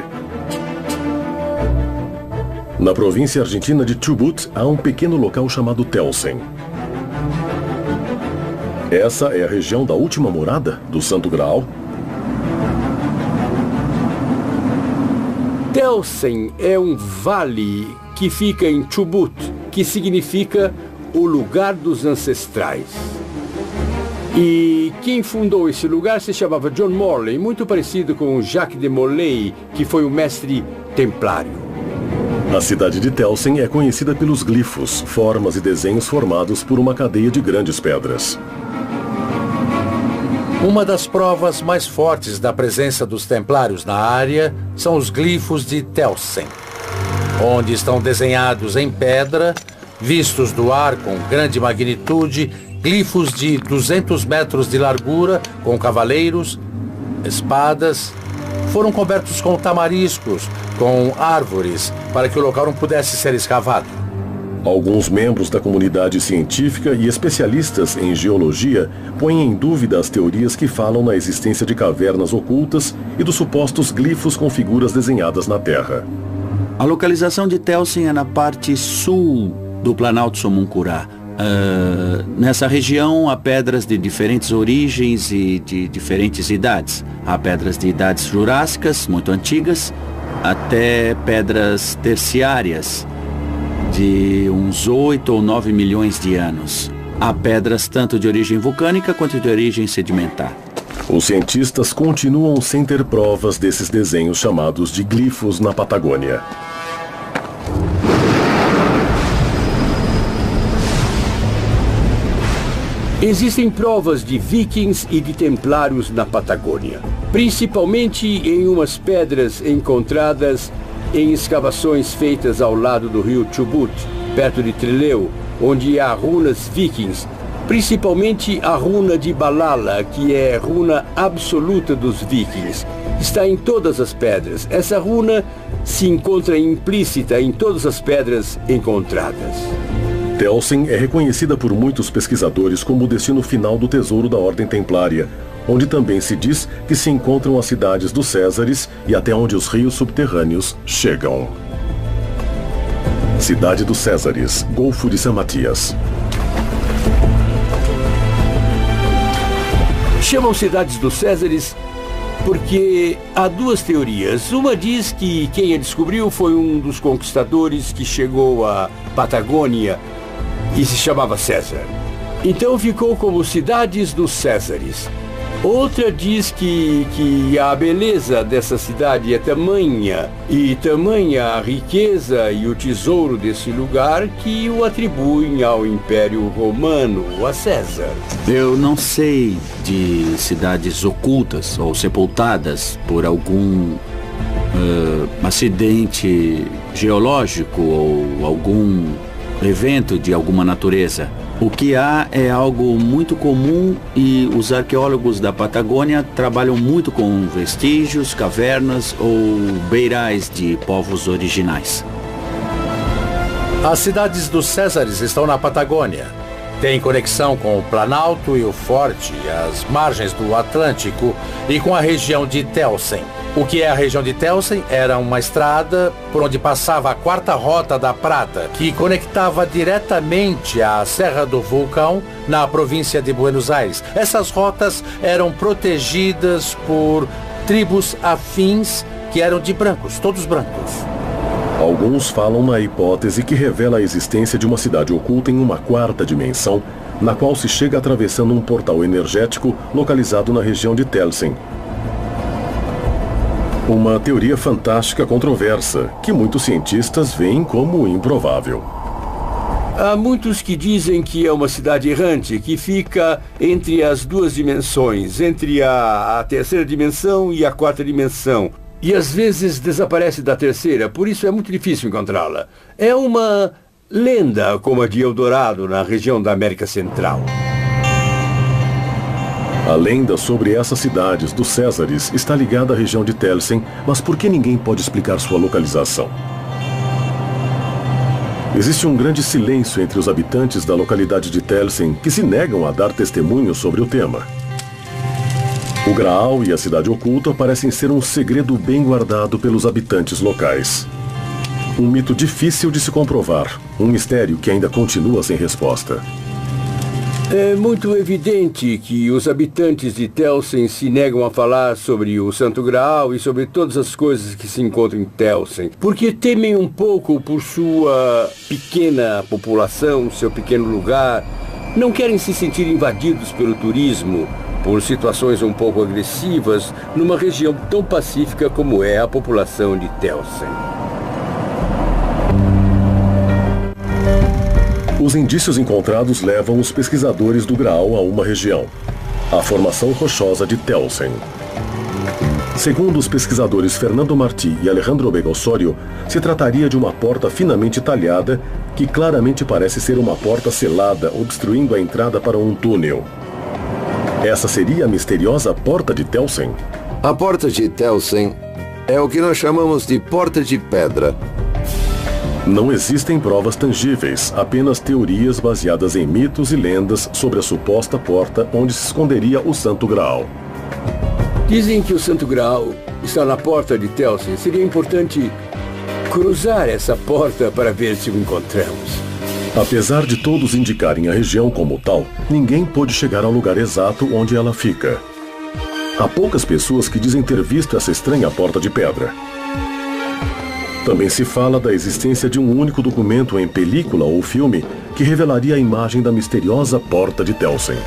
Na província argentina de Chubut, há um pequeno local chamado Telsen. Essa é a região da última morada do Santo Graal? Telsen é um vale que fica em Chubut, que significa o lugar dos ancestrais. E quem fundou esse lugar se chamava John Morley, muito parecido com Jacques de Molay, que foi o mestre templário. A cidade de Telsen é conhecida pelos glifos, formas e desenhos formados por uma cadeia de grandes pedras. Uma das provas mais fortes da presença dos templários na área são os glifos de Telsen, onde estão desenhados em pedra, vistos do ar com grande magnitude, glifos de 200 metros de largura com cavaleiros, espadas. Foram cobertos com tamariscos, com árvores, para que o local não pudesse ser escavado. Alguns membros da comunidade científica e especialistas em geologia põem em dúvida as teorias que falam na existência de cavernas ocultas e dos supostos glifos com figuras desenhadas na terra. A localização de Telsen é na parte sul do Planalto Somuncurá. Nessa região há pedras de diferentes origens e de diferentes idades. Há pedras de idades jurássicas, muito antigas, até pedras terciárias, de uns 8 ou 9 milhões de anos. Há pedras tanto de origem vulcânica quanto de origem sedimentar. Os cientistas continuam sem ter provas desses desenhos chamados de glifos na Patagônia. Existem provas de vikings e de templários na Patagônia, principalmente em umas pedras encontradas em escavações feitas ao lado do rio Chubut, perto de Trelew, onde há runas vikings, principalmente a runa de Balala, que é runa absoluta dos vikings. Está em todas as pedras. Essa runa se encontra implícita em todas as pedras encontradas. Telsen é reconhecida por muitos pesquisadores como o destino final do tesouro da Ordem Templária, onde também se diz que se encontram as cidades dos Césares e até onde os rios subterrâneos chegam. Cidade dos Césares, Golfo de San Matias. Chamam cidades dos Césares porque há duas teorias. Uma diz que quem a descobriu foi um dos conquistadores que chegou à Patagônia e se chamava César. Então ficou como cidades dos Césares. Outra diz que a beleza dessa cidade é tamanha, e tamanha a riqueza e o tesouro desse lugar, que o atribuem ao Império Romano, a César. Eu não sei de cidades ocultas ou sepultadas por algum acidente geológico ou algum evento de alguma natureza. O que há é algo muito comum e os arqueólogos da Patagônia trabalham muito com vestígios, cavernas ou beirais de povos originais. As cidades dos Césares estão na Patagônia. Tem conexão com o Planalto e o Forte, as margens do Atlântico e com a região de Telsen. O que é a região de Telsen? Era uma estrada por onde passava a quarta rota da Prata, que conectava diretamente à Serra do Vulcão, na província de Buenos Aires. Essas rotas eram protegidas por tribos afins que eram de brancos, todos brancos. Alguns falam na hipótese que revela a existência de uma cidade oculta em uma quarta dimensão, na qual se chega atravessando um portal energético localizado na região de Telsen. Uma teoria fantástica controversa, que muitos cientistas veem como improvável. Há muitos que dizem que é uma cidade errante, que fica entre as duas dimensões, entre a terceira dimensão e a quarta dimensão. e às vezes desaparece da terceira, por isso é muito difícil encontrá-la. É uma lenda como a de Eldorado, na região da América Central. A lenda sobre essas cidades dos Césares está ligada à região de Telsen, mas por que ninguém pode explicar sua localização? Existe um grande silêncio entre os habitantes da localidade de Telsen que se negam a dar testemunho sobre o tema. O Graal e a Cidade Oculta parecem ser um segredo bem guardado pelos habitantes locais. Um mito difícil de se comprovar, um mistério que ainda continua sem resposta. É muito evidente que os habitantes de Telsen se negam a falar sobre o Santo Graal e sobre todas as coisas que se encontram em Telsen, porque temem um pouco por sua pequena população, seu pequeno lugar, não querem se sentir invadidos pelo turismo, por situações um pouco agressivas, numa região tão pacífica como é a população de Telsen. Os indícios encontrados levam os pesquisadores do Graal a uma região, a formação rochosa de Telsen. Segundo os pesquisadores Fernando Martí e Alejandro Begossório, se trataria de uma porta finamente talhada que claramente parece ser uma porta selada, obstruindo a entrada para um túnel. Essa seria a misteriosa Porta de Telsen? A Porta de Telsen é o que nós chamamos de Porta de Pedra. Não existem provas tangíveis, apenas teorias baseadas em mitos e lendas sobre a suposta porta onde se esconderia o Santo Graal. Dizem que o Santo Graal está na Porta de Telsen. Seria importante cruzar essa porta para ver se o encontramos. Apesar de todos indicarem a região como tal, ninguém pôde chegar ao lugar exato onde ela fica. Há poucas pessoas que dizem ter visto essa estranha porta de pedra. Também se fala da existência de um único documento em película ou filme que revelaria a imagem da misteriosa Porta de Telsen.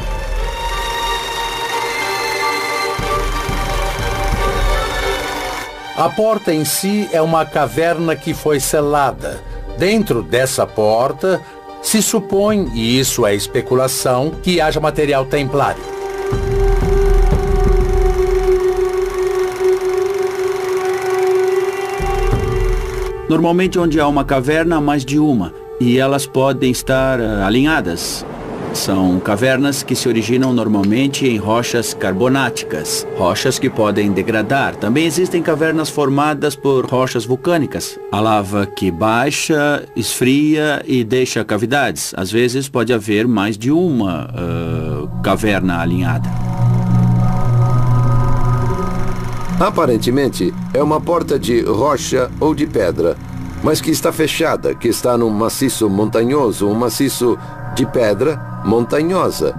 A porta em si é uma caverna que foi selada. Dentro dessa porta, se supõe, e isso é especulação, que haja material templário. Normalmente onde há uma caverna, há mais de uma, e elas podem estar alinhadas. São cavernas que se originam normalmente em rochas carbonáticas, rochas que podem degradar. Também existem cavernas formadas por rochas vulcânicas. A lava que baixa, esfria e deixa cavidades. Às vezes pode haver mais de uma caverna alinhada. Aparentemente, é uma porta de rocha ou de pedra, mas que está fechada, que está num maciço montanhoso, um maciço de pedra montanhosa.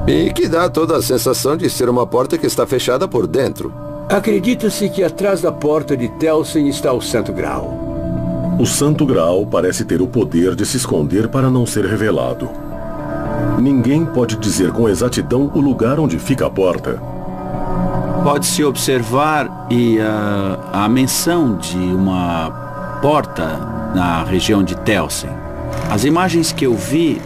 E que dá toda a sensação de ser uma porta que está fechada por dentro. Acredita-se que atrás da Porta de Telsen está o Santo Graal. O Santo Graal parece ter o poder de se esconder para não ser revelado. Ninguém pode dizer com exatidão o lugar onde fica a porta. Pode-se observar a menção de uma porta na região de Telsen. As imagens que eu vi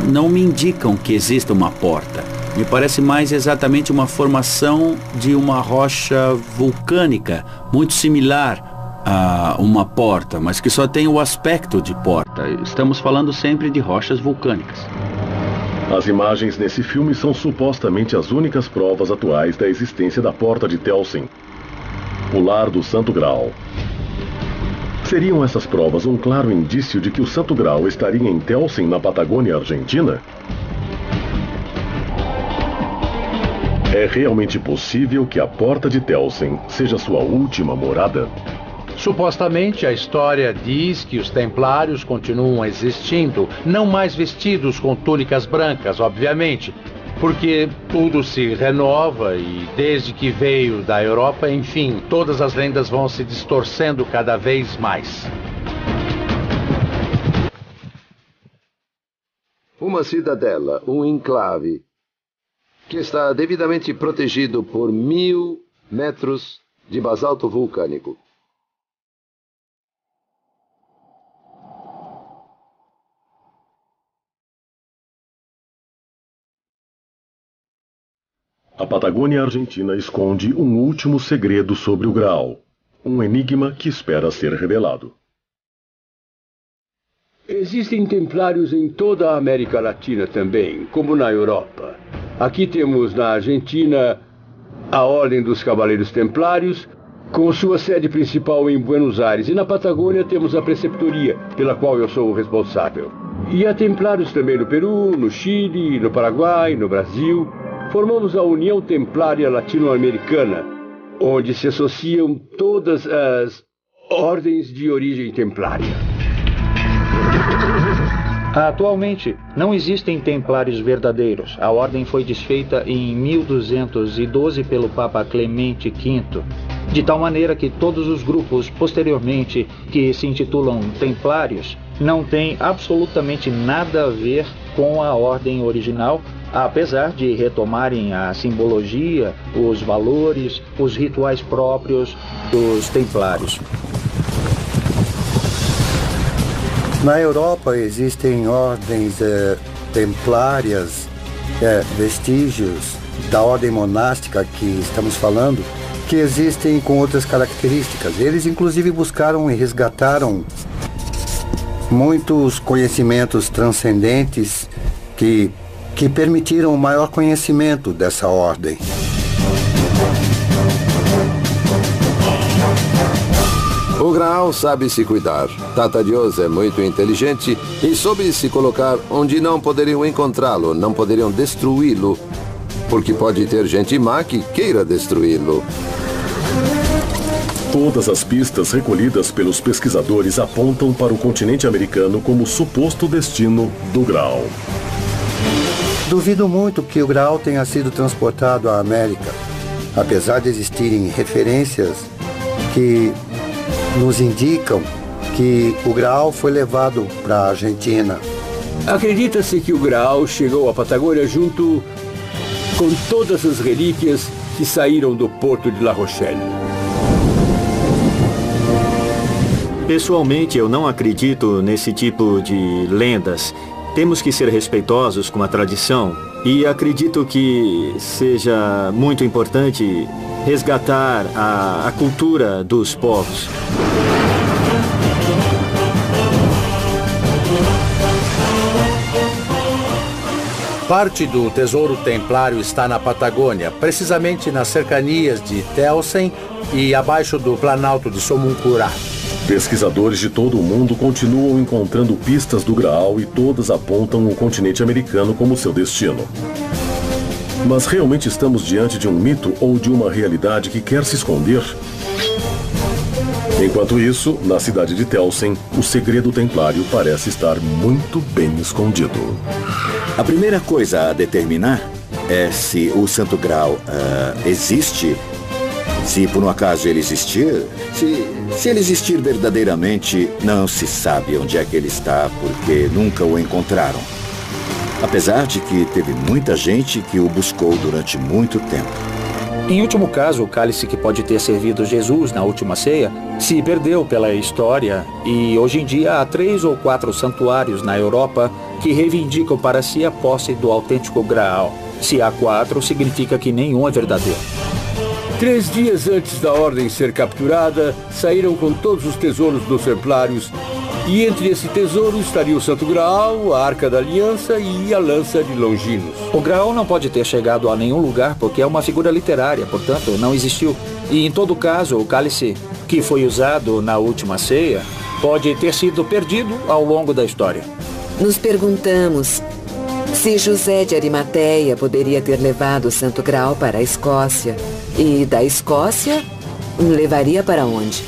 não me indicam que exista uma porta. Me parece mais exatamente uma formação de uma rocha vulcânica, muito similar a uma porta, mas que só tem o aspecto de porta. Estamos falando sempre de rochas vulcânicas. As imagens nesse filme são supostamente as únicas provas atuais da existência da Porta de Telsen, o lar do Santo Graal. Seriam essas provas um claro indício de que o Santo Graal estaria em Telsen, na Patagônia Argentina? É realmente possível que a Porta de Telsen seja sua última morada? Supostamente, a história diz que os templários continuam existindo, não mais vestidos com túnicas brancas, obviamente, porque tudo se renova e desde que veio da Europa, enfim, todas as lendas vão se distorcendo cada vez mais. Uma cidadela, um enclave, que está devidamente protegido por 1000 metros de basalto vulcânico. A Patagônia Argentina esconde um último segredo sobre o Graal. Um enigma que espera ser revelado. Existem templários em toda a América Latina também, como na Europa. Aqui temos na Argentina a Ordem dos Cavaleiros Templários, com sua sede principal em Buenos Aires. E na Patagônia temos a Preceptoria, pela qual eu sou o responsável. E há templários também no Peru, no Chile, no Paraguai, no Brasil. Formamos a União Templária Latino-Americana, onde se associam todas as ordens de origem templária. Atualmente, não existem templários verdadeiros. A ordem foi desfeita em 1212 pelo Papa Clemente V, de tal maneira que todos os grupos posteriormente que se intitulam templários não têm absolutamente nada a ver com a ordem original, apesar de retomarem a simbologia, os valores, os rituais próprios dos templários. Na Europa existem ordens templárias, vestígios da ordem monástica que estamos falando, que existem com outras características. Eles inclusive buscaram e resgataram muitos conhecimentos transcendentes que permitiram o maior conhecimento dessa ordem. O Graal sabe se cuidar. Tata Dios é muito inteligente e soube se colocar onde não poderiam encontrá-lo, não poderiam destruí-lo, porque pode ter gente má que queira destruí-lo. Todas as pistas recolhidas pelos pesquisadores apontam para o continente americano como suposto destino do Graal. Duvido muito que o Graal tenha sido transportado à América, apesar de existirem referências que nos indicam que o Graal foi levado para a Argentina. Acredita-se que o Graal chegou à Patagônia junto com todas as relíquias que saíram do porto de La Rochelle. Pessoalmente, eu não acredito nesse tipo de lendas. Temos que ser respeitosos com a tradição e acredito que seja muito importante resgatar a cultura dos povos. Parte do tesouro templário está na Patagônia, precisamente nas cercanias de Telsen e abaixo do Planalto de Somoncurá. Pesquisadores de todo o mundo continuam encontrando pistas do Graal e todas apontam o continente americano como seu destino. Mas realmente estamos diante de um mito ou de uma realidade que quer se esconder? Enquanto isso, na cidade de Telsen, o segredo templário parece estar muito bem escondido. A primeira coisa a determinar é se o Santo Graal existe, se por um acaso ele existir, se ele existir verdadeiramente, não se sabe onde é que ele está, porque nunca o encontraram. Apesar de que teve muita gente que o buscou durante muito tempo. Em último caso, o cálice que pode ter servido Jesus na última ceia se perdeu pela história e hoje em dia há 3 ou 4 santuários na Europa que reivindicam para si a posse do autêntico Graal. Se há 4, significa que nenhum é verdadeiro. 3 dias antes da ordem ser capturada, saíram com todos os tesouros dos templários. E entre esse tesouro estaria o Santo Graal, a Arca da Aliança e a lança de Longinos. O Graal não pode ter chegado a nenhum lugar porque é uma figura literária, portanto, não existiu. E em todo caso, o cálice que foi usado na última ceia pode ter sido perdido ao longo da história. Nos perguntamos se José de Arimateia poderia ter levado o Santo Graal para a Escócia. E da Escócia, levaria para onde?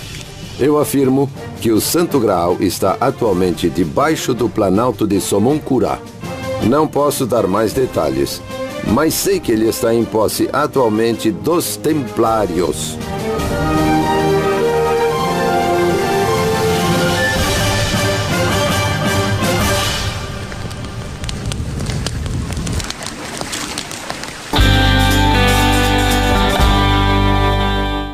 Eu afirmo que o Santo Graal está atualmente debaixo do Planalto de Somoncurá. Não posso dar mais detalhes, mas sei que ele está em posse atualmente dos Templários.